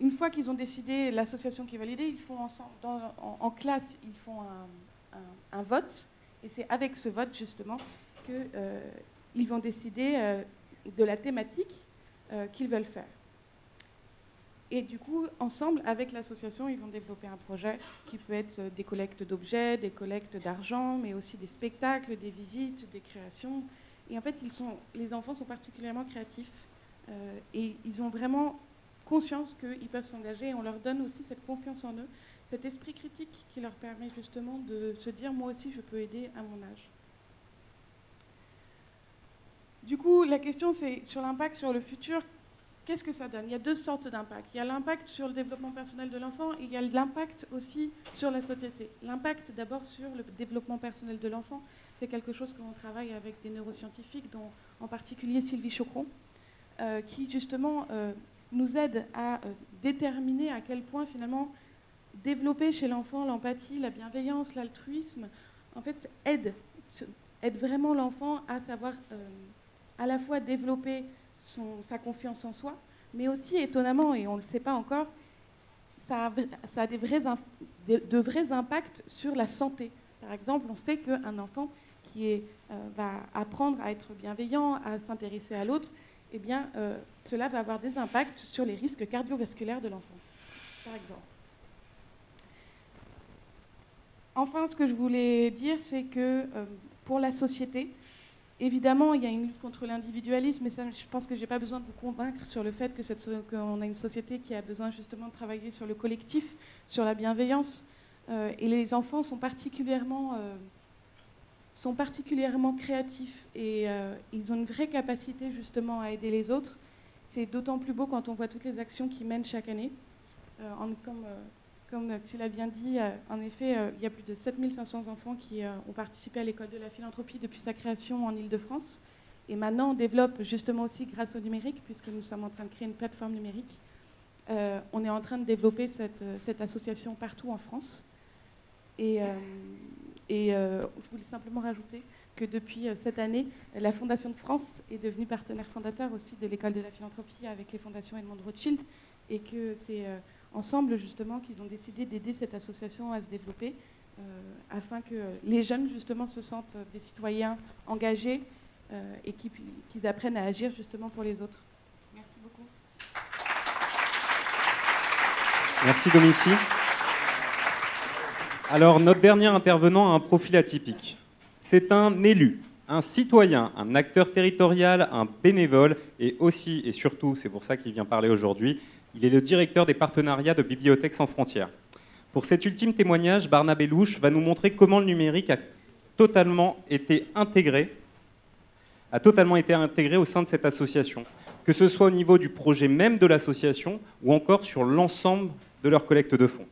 Une fois qu'ils ont décidé l'association qui est validée, ils font ensemble, en classe, ils font un vote. Et c'est avec ce vote, justement, qu'ils vont décider de la thématique qu'ils veulent faire. Et du coup, ensemble, avec l'association, ils vont développer un projet qui peut être des collectes d'objets, des collectes d'argent, mais aussi des spectacles, des visites, des créations. Et en fait, les enfants sont particulièrement créatifs et ils ont vraiment conscience qu'ils peuvent s'engager. Et on leur donne aussi cette confiance en eux, cet esprit critique qui leur permet justement de se dire « moi aussi, je peux aider à mon âge ». Du coup, la question, c'est sur l'impact sur le futur. Qu'est-ce que ça donne? Il y a deux sortes d'impact. Il y a l'impact sur le développement personnel de l'enfant et il y a l'impact aussi sur la société. L'impact d'abord sur le développement personnel de l'enfant, c'est quelque chose qu'on travaille avec des neuroscientifiques, dont en particulier Sylvie Chocron, qui justement nous aide à déterminer à quel point finalement développer chez l'enfant l'empathie, la bienveillance, l'altruisme, en fait aide vraiment l'enfant à savoir à la fois développer sa confiance en soi, mais aussi, étonnamment, et on ne le sait pas encore, ça a de vrais impacts sur la santé. Par exemple, on sait qu'un enfant qui va apprendre à être bienveillant, à s'intéresser à l'autre, eh bien, cela va avoir des impacts sur les risques cardiovasculaires de l'enfant, par exemple. Enfin, ce que je voulais dire, c'est que pour la société, évidemment, il y a une lutte contre l'individualisme, mais ça, je pense que je n'ai pas besoin de vous convaincre sur le fait qu'on a une société qui a besoin justement de travailler sur le collectif, sur la bienveillance. Et les enfants sont particulièrement créatifs et ils ont une vraie capacité justement à aider les autres. C'est d'autant plus beau quand on voit toutes les actions qu'ils mènent chaque année. Comme tu l'as bien dit, en effet, il y a plus de 7500 enfants qui ont participé à l'école de la philanthropie depuis sa création en Île-de-France. Et maintenant, on développe justement aussi grâce au numérique, puisque nous sommes en train de créer une plateforme numérique. On est en train de développer cette association partout en France. Et je voulais simplement rajouter que depuis cette année, la Fondation de France est devenue partenaire fondateur aussi de l'école de la philanthropie avec les fondations Edmond de Rothschild, et que c'est ensemble justement qu'ils ont décidé d'aider cette association à se développer afin que les jeunes justement se sentent des citoyens engagés et qu'ils apprennent à agir justement pour les autres. Merci beaucoup. Merci Domitie. Alors notre dernier intervenant a un profil atypique. C'est un élu, un citoyen, un acteur territorial, un bénévole et aussi et surtout, c'est pour ça qu'il vient parler aujourd'hui, il est le directeur des partenariats de Bibliothèques sans frontières. Pour cet ultime témoignage, Barnabé Louche va nous montrer comment le numérique a totalement été intégré au sein de cette association, que ce soit au niveau du projet même de l'association ou encore sur l'ensemble de leur collecte de fonds.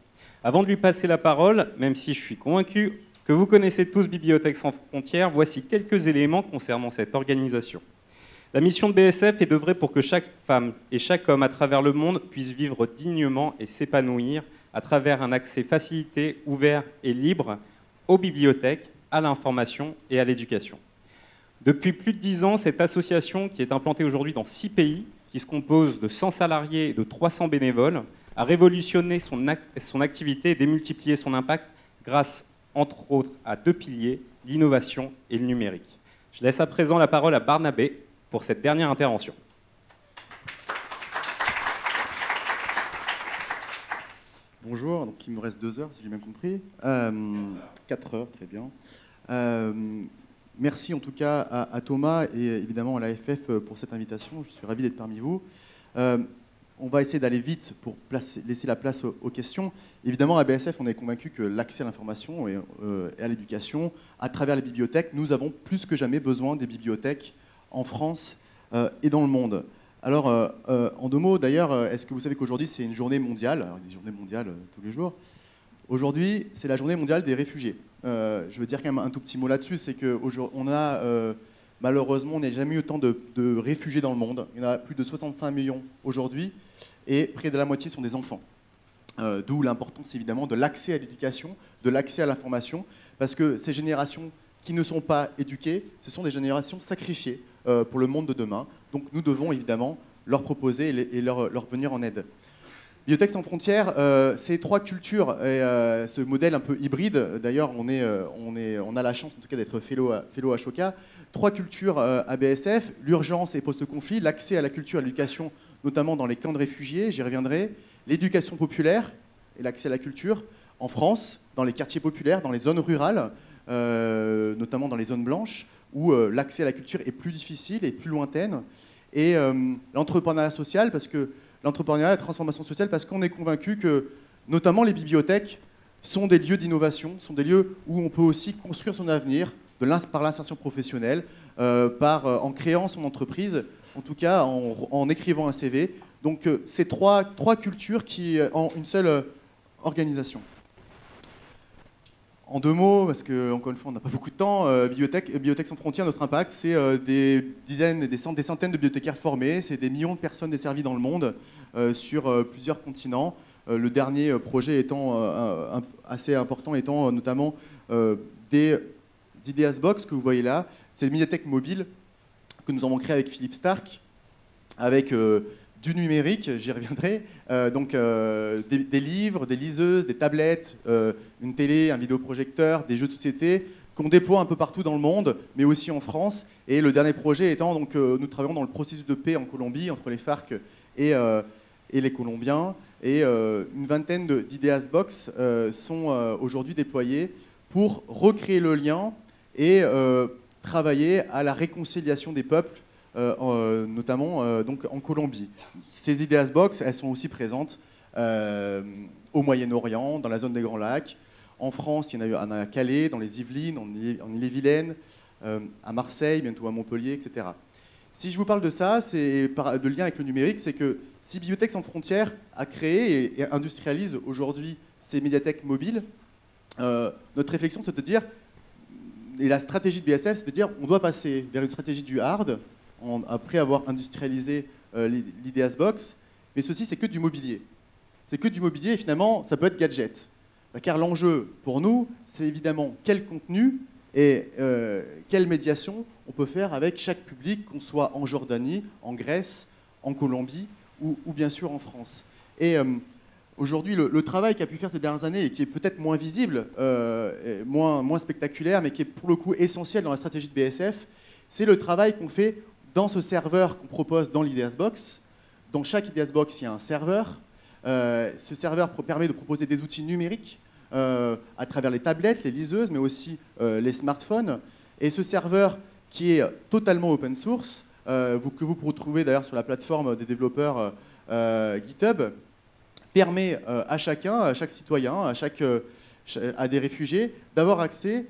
Avant de lui passer la parole, même si je suis convaincu que vous connaissez tous Bibliothèques sans frontières, voici quelques éléments concernant cette organisation. La mission de BSF est d'œuvrer pour que chaque femme et chaque homme à travers le monde puisse vivre dignement et s'épanouir à travers un accès facilité, ouvert et libre aux bibliothèques, à l'information et à l'éducation. Depuis plus de 10 ans, cette association, qui est implantée aujourd'hui dans 6 pays, qui se compose de 100 salariés et de 300 bénévoles, a révolutionné son activité et démultiplié son impact grâce, entre autres, à 2 piliers, l'innovation et le numérique. Je laisse à présent la parole à Barnabé pour cette dernière intervention. Bonjour, donc il me reste 2 heures si j'ai bien compris. 4 heures, très bien. Merci en tout cas à Thomas et évidemment à l'AFF pour cette invitation. Je suis ravi d'être parmi vous. On va essayer d'aller vite pour laisser la place aux questions. Évidemment, à BSF, on est convaincu que l'accès à l'information et à l'éducation, à travers les bibliothèques, nous avons plus que jamais besoin des bibliothèques en France et dans le monde. Alors, en 2 mots, d'ailleurs, est-ce que vous savez qu'aujourd'hui, c'est une journée mondiale? Alors, il y a des journées mondiales tous les jours. Aujourd'hui, c'est la journée mondiale des réfugiés. Je veux dire quand même un tout petit mot là-dessus, c'est qu'on a... malheureusement, on n'a jamais eu autant de réfugiés dans le monde. Il y en a plus de 65 millions aujourd'hui, et près de la moitié sont des enfants. D'où l'importance, évidemment, de l'accès à l'éducation, de l'accès à l'information, parce que ces générations qui ne sont pas éduquées, ce sont des générations sacrifiées pour le monde de demain. Donc nous devons évidemment leur proposer et leur venir en aide. Bibliothèques sans frontières, c'est 3 cultures et ce modèle un peu hybride. D'ailleurs, on a la chance en tout cas d'être fellow Ashoka. 3 cultures à BSF, l'urgence et post-conflit, l'accès à la culture et à l'éducation, notamment dans les camps de réfugiés, j'y reviendrai, l'éducation populaire et l'accès à la culture en France, dans les quartiers populaires, dans les zones rurales, notamment dans les zones blanches, où l'accès à la culture est plus difficile et plus lointaine. Et l'entrepreneuriat social, parce que l'entrepreneuriat, la transformation sociale, parce qu'on est convaincu que, notamment les bibliothèques, sont des lieux d'innovation, sont des lieux où on peut aussi construire son avenir par l'insertion professionnelle, en créant son entreprise, en tout cas en écrivant un CV. Donc c'est trois cultures qui ont une seule organisation. En 2 mots, parce que encore une fois on n'a pas beaucoup de temps, Bibliothèques sans frontières, notre impact, c'est des dizaines, des centaines de bibliothécaires formés, c'est des millions de personnes desservies dans le monde sur plusieurs continents. Le dernier projet étant assez important, étant notamment des Ideas Box que vous voyez là. C'est des médiathèques mobiles que nous avons créées avec Philippe Stark, avec du numérique, j'y reviendrai, des livres, des liseuses, des tablettes, une télé, un vidéoprojecteur, des jeux de société qu'on déploie un peu partout dans le monde, mais aussi en France. Et le dernier projet étant, nous travaillons dans le processus de paix en Colombie, entre les FARC et les Colombiens. Et une vingtaine d'Ideas Box sont aujourd'hui déployées pour recréer le lien et travailler à la réconciliation des peuples, notamment donc en Colombie. Ces Ideas Box, elles sont aussi présentes au Moyen-Orient, dans la zone des Grands Lacs. En France, il y en a à Calais, dans les Yvelines, en Ille-et-Vilaine, à Marseille, bientôt à Montpellier, etc. Si je vous parle de ça, c'est de lien avec le numérique, c'est que si Bibliothèques sans frontières a créé et industrialise aujourd'hui ces médiathèques mobiles, notre réflexion, c'est de dire, et la stratégie de BSF, c'est de dire, on doit passer vers une stratégie du hard, après avoir industrialisé l'Ideas Box, mais ceci, c'est que du mobilier. C'est que du mobilier, et finalement, ça peut être gadget. Car l'enjeu, pour nous, c'est évidemment quel contenu et quelle médiation on peut faire avec chaque public, qu'on soit en Jordanie, en Grèce, en Colombie, ou bien sûr en France. Et aujourd'hui, le travail qu'a pu faire ces dernières années, et qui est peut-être moins visible, moins spectaculaire, mais qui est pour le coup essentiel dans la stratégie de BSF, c'est le travail qu'on fait dans ce serveur qu'on propose dans l'Ideas Box. Dans chaque Ideas Box, il y a un serveur. Ce serveur permet de proposer des outils numériques à travers les tablettes, les liseuses, mais aussi les smartphones. Et ce serveur, qui est totalement open source, que vous pourrez trouver d'ailleurs sur la plateforme des développeurs GitHub, permet à chacun, à chaque citoyen, à des réfugiés, d'avoir accès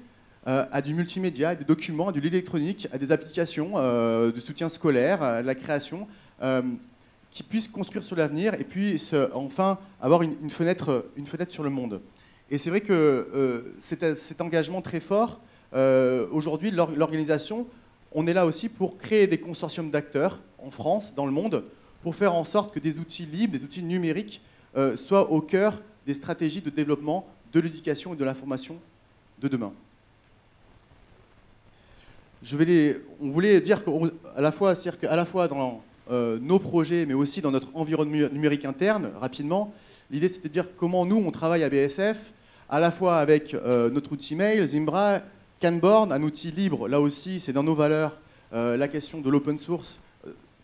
à du multimédia, à des documents, à de l'électronique, à des applications de soutien scolaire, à de la création, qui puissent construire sur l'avenir et puis enfin avoir une fenêtre sur le monde. Et c'est vrai que cet engagement très fort, aujourd'hui, l'organisation, on est là aussi pour créer des consortiums d'acteurs en France, dans le monde, pour faire en sorte que des outils libres, des outils numériques, soient au cœur des stratégies de développement de l'éducation et de l'information de demain. On voulait dire qu'à la fois dans nos projets, mais aussi dans notre environnement numérique interne, rapidement, l'idée c'était de dire comment nous, on travaille à BSF, à la fois avec notre outil mail, Zimbra, Kanborn, un outil libre, là aussi, c'est dans nos valeurs, la question de l'open source,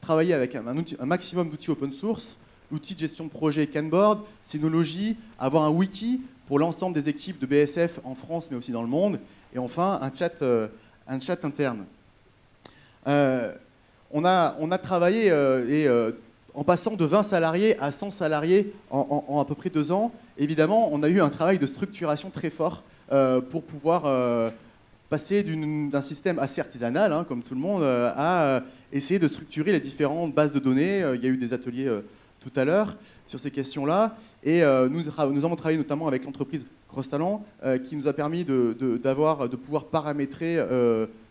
travailler avec un maximum d'outils open source, l'outil de gestion de projet Kanborn, Synology, avoir un wiki pour l'ensemble des équipes de BSF en France, mais aussi dans le monde, et enfin un chat interne. On a travaillé en passant de 20 salariés à 100 salariés en à peu près 2 ans. Évidemment, on a eu un travail de structuration très fort pour pouvoir passer d'un système assez artisanal, hein, comme tout le monde, à essayer de structurer les différentes bases de données. Il y a eu des ateliers tout à l'heure sur ces questions-là. Et nous avons travaillé notamment avec l'entreprise Cross-Talent, qui nous a permis de pouvoir paramétrer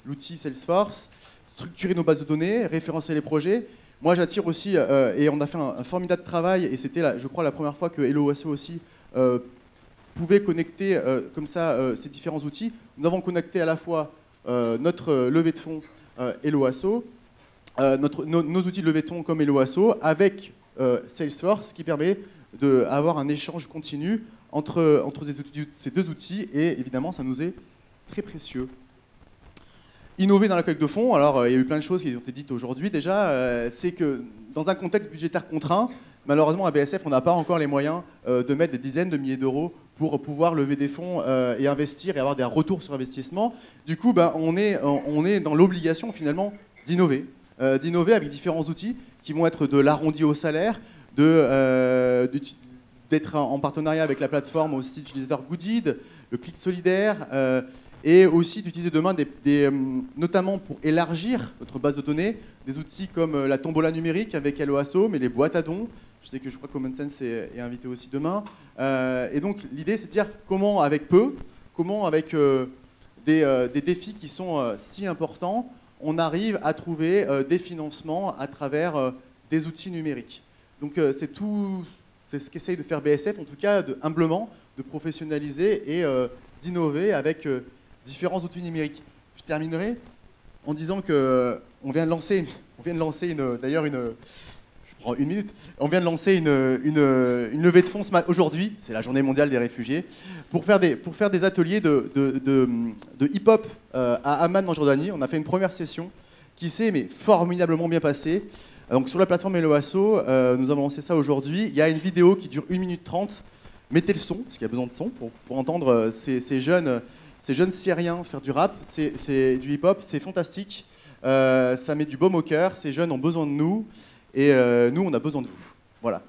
l'outil Salesforce, structurer nos bases de données, référencer les projets. Moi, j'attire aussi, et on a fait un formidable travail, et c'était, je crois, la première fois que Hello OSO aussi pouvait connecter comme ça ces différents outils. Nous avons connecté à la fois notre levée de fonds Helloasso, nos outils de levée de fonds comme Helloasso, avec Salesforce, qui permet d'avoir un échange continu entre ces deux outils, et évidemment, ça nous est très précieux. Innover dans la collecte de fonds, alors il y a eu plein de choses qui ont été dites aujourd'hui déjà, c'est que dans un contexte budgétaire contraint, malheureusement à BSF, on n'a pas encore les moyens de mettre des dizaines de milliers d'euros pour pouvoir lever des fonds et investir et avoir des retours sur investissement. Du coup, on est dans l'obligation finalement d'innover avec différents outils qui vont être de l'arrondi au salaire, d'être en partenariat avec la plateforme aussi utilisateur Goodid, le clic solidaire, et aussi d'utiliser demain, notamment pour élargir notre base de données, des outils comme la tombola numérique avec Helloasso, mais les boîtes à dons. Je crois que Common Sense est invité aussi demain. Et donc l'idée, c'est de dire comment avec peu, comment avec des défis qui sont si importants, on arrive à trouver des financements à travers des outils numériques. Donc c'est ce qu'essaye de faire BSF, en tout cas humblement, de professionnaliser et d'innover avec différents outils numériques. Je terminerai en disant qu'on vient de lancer on vient de lancer une levée de fonds aujourd'hui, c'est la journée mondiale des réfugiés, pour faire des ateliers de hip-hop à Amman en Jordanie. On a fait une première session qui s'est formidablement bien passée. Donc sur la plateforme Helloasso, nous avons lancé ça aujourd'hui. Il y a une vidéo qui dure 1 minute 30. Mettez le son, parce qu'il y a besoin de son pour entendre ces jeunes Syriens faire du rap, c'est du hip-hop, c'est fantastique. Ça met du baume au cœur, ces jeunes ont besoin de nous, et nous, on a besoin de vous. Voilà.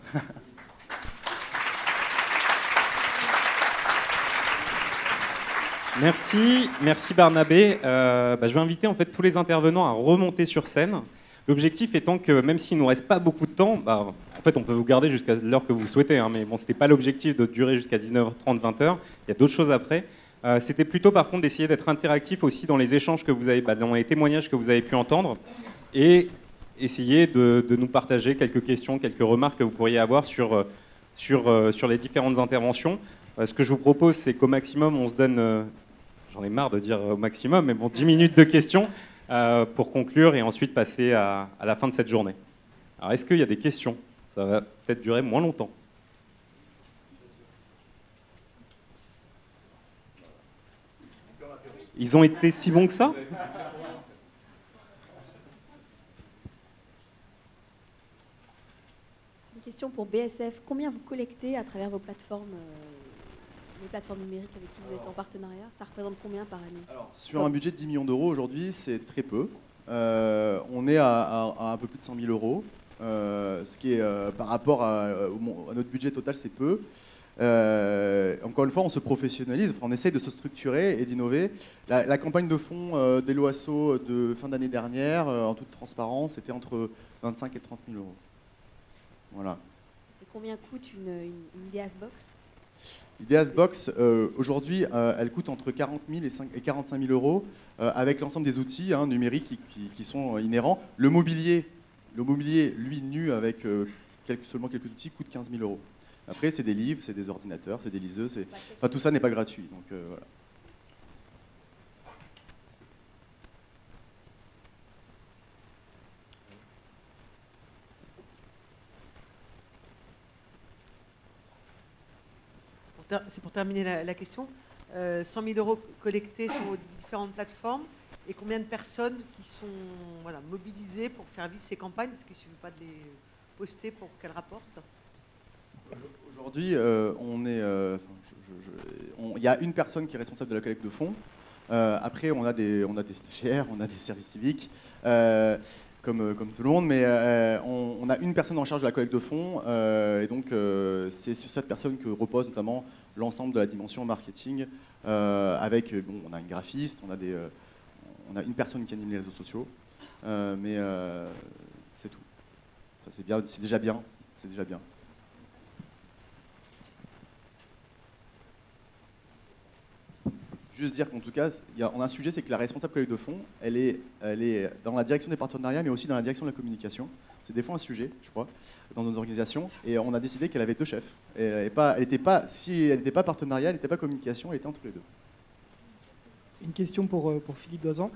Merci Barnabé. Je vais inviter en fait tous les intervenants à remonter sur scène. L'objectif étant que même s'il ne nous reste pas beaucoup de temps, en fait on peut vous garder jusqu'à l'heure que vous souhaitez, hein, mais bon, c'était pas l'objectif de durer jusqu'à 19h30, 20h. Il y a d'autres choses après. C'était plutôt par contre d'essayer d'être interactif aussi dans les échanges que vous avez, dans les témoignages que vous avez pu entendre, et essayer de nous partager quelques questions, quelques remarques que vous pourriez avoir sur les différentes interventions. Ce que je vous propose, c'est qu'au maximum, on se donne, j'en ai marre de dire au maximum, mais bon, 10 minutes de questions pour conclure et ensuite passer à la fin de cette journée. Alors, est-ce qu'il y a des questions? Ça va peut-être durer moins longtemps. Ils ont été si bons que ça? Une question pour BSF. Combien vous collectez à travers vos plateformes, les plateformes numériques avec qui vous êtes en partenariat? Ça représente combien par année? Alors, sur un budget de 10 millions d'euros aujourd'hui, c'est très peu. On est à un peu plus de 100 000 euros, ce qui est par rapport à notre budget total, c'est peu. Encore une fois, on se professionnalise, on essaie de se structurer et d'innover. La campagne de fonds d'Helloasso de fin d'année dernière, en toute transparence, était entre 25 et 30 000 euros. Voilà. Et combien coûte une Ideas Box? Ideas Box, aujourd'hui, elle coûte entre 40 000 et 45 000 euros, avec l'ensemble des outils numériques qui sont inhérents. Le mobilier, lui, nu, avec seulement quelques outils, coûte 15 000 euros. Après, c'est des livres, c'est des ordinateurs, c'est des liseuses. Enfin, tout ça n'est pas gratuit. Donc, voilà. C'est pour terminer la question. 100 000 euros collectés sur vos différentes plateformes, et combien de personnes qui sont mobilisées pour faire vivre ces campagnes, parce qu'il ne suffit pas de les poster pour qu'elles rapportent. Aujourd'hui, il y a une personne qui est responsable de la collecte de fonds. Après, on a des stagiaires, on a des services civiques, comme tout le monde, mais on a une personne en charge de la collecte de fonds, et donc c'est sur cette personne que repose notamment l'ensemble de la dimension marketing, avec, on a une graphiste, on a une personne qui anime les réseaux sociaux, mais c'est tout. Ça, c'est déjà bien. C'est déjà bien. Juste dire qu'en tout cas, on a un sujet, c'est que la responsable collecte de fonds, elle est dans la direction des partenariats, mais aussi dans la direction de la communication. C'est des fois un sujet, je crois, dans nos organisations. Et on a décidé qu'elle avait deux chefs. Et si elle n'était pas partenariat, elle n'était pas communication, elle était entre les deux. Une question pour Philippe Doizan.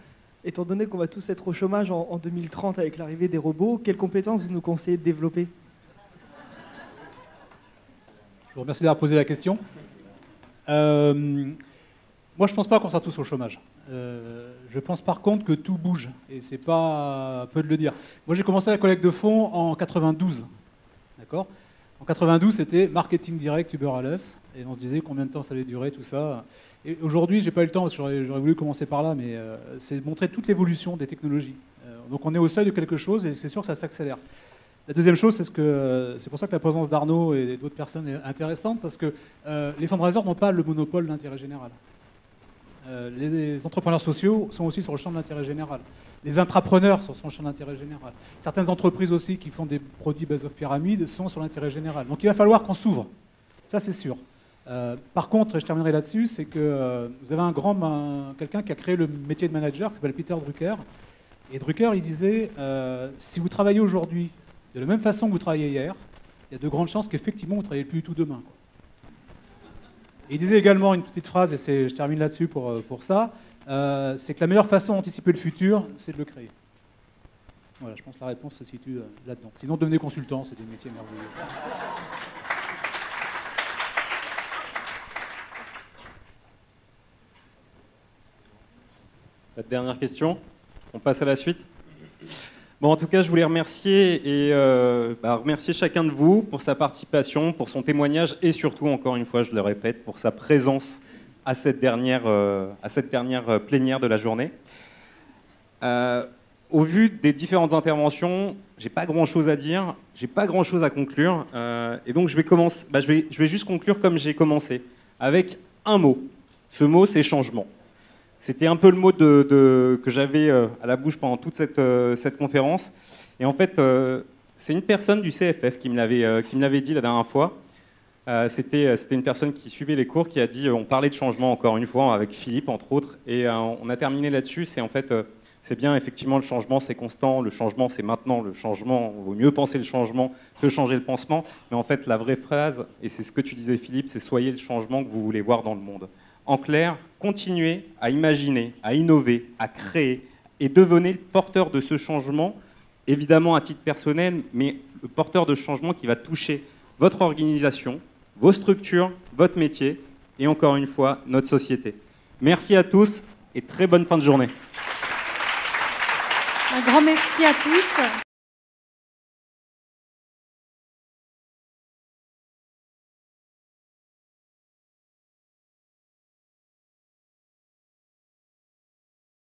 Étant donné qu'on va tous être au chômage en 2030 avec l'arrivée des robots, quelles compétences vous nous conseillez de développer? Je vous remercie d'avoir posé la question. Moi, je ne pense pas qu'on sera tous au chômage. Je pense par contre que tout bouge, et c'est pas peu de le dire. Moi, j'ai commencé la collecte de fonds en 92. D'accord ? En 92, c'était marketing direct, Uber Alles, et on se disait combien de temps ça allait durer, tout ça. Et aujourd'hui, j'ai pas eu le temps, parce que j'aurais voulu commencer par là, mais c'est montrer toute l'évolution des technologies. Donc on est au seuil de quelque chose, et c'est sûr que ça s'accélère. La deuxième chose, c'est pour ça que la présence d'Arnaud et d'autres personnes est intéressante, parce que les fundraisers n'ont pas le monopole de l'intérêt général. Les entrepreneurs sociaux sont aussi sur le champ de l'intérêt général. Les intrapreneurs sont sur le champ de l'intérêt général. Certaines entreprises aussi qui font des produits base of pyramide sont sur l'intérêt général. Donc il va falloir qu'on s'ouvre. Ça, c'est sûr. Par contre, et je terminerai là-dessus, c'est que vous avez quelqu'un qui a créé le métier de manager, qui s'appelle Peter Drucker. Et Drucker, il disait, si vous travaillez aujourd'hui de la même façon que vous travailliez hier, il y a de grandes chances qu'effectivement, vous ne travaillez plus du tout demain, quoi. Il disait également une petite phrase, et je termine là-dessus pour ça, c'est que la meilleure façon d'anticiper le futur, c'est de le créer. Voilà, je pense que la réponse se situe là-dedans. Sinon, devenez consultant, c'est des métiers merveilleux. La dernière question, on passe à la suite. Bon, en tout cas, je voulais remercier remercier chacun de vous pour sa participation, pour son témoignage et surtout, encore une fois, je le répète, pour sa présence à cette dernière plénière de la journée. Au vu des différentes interventions, j'ai pas grand-chose à dire, j'ai pas grand-chose à conclure, et donc je vais juste conclure comme j'ai commencé, avec un mot. Ce mot, c'est changement. C'était un peu le mot que j'avais à la bouche pendant toute cette conférence. Et en fait, c'est une personne du CFF qui me l'avait dit la dernière fois. C'était une personne qui suivait les cours qui a dit, on parlait de changement encore une fois avec Philippe entre autres, et on a terminé là-dessus. C'est en fait, c'est bien effectivement le changement, c'est constant, le changement c'est maintenant, le changement, il vaut mieux penser le changement que changer le pansement. Mais en fait, la vraie phrase, et c'est ce que tu disais Philippe, c'est soyez le changement que vous voulez voir dans le monde. En clair, continuez à imaginer, à innover, à créer et devenez le porteur de ce changement, évidemment à titre personnel, mais le porteur de changement qui va toucher votre organisation, vos structures, votre métier et encore une fois, notre société. Merci à tous et très bonne fin de journée. Un grand merci à tous.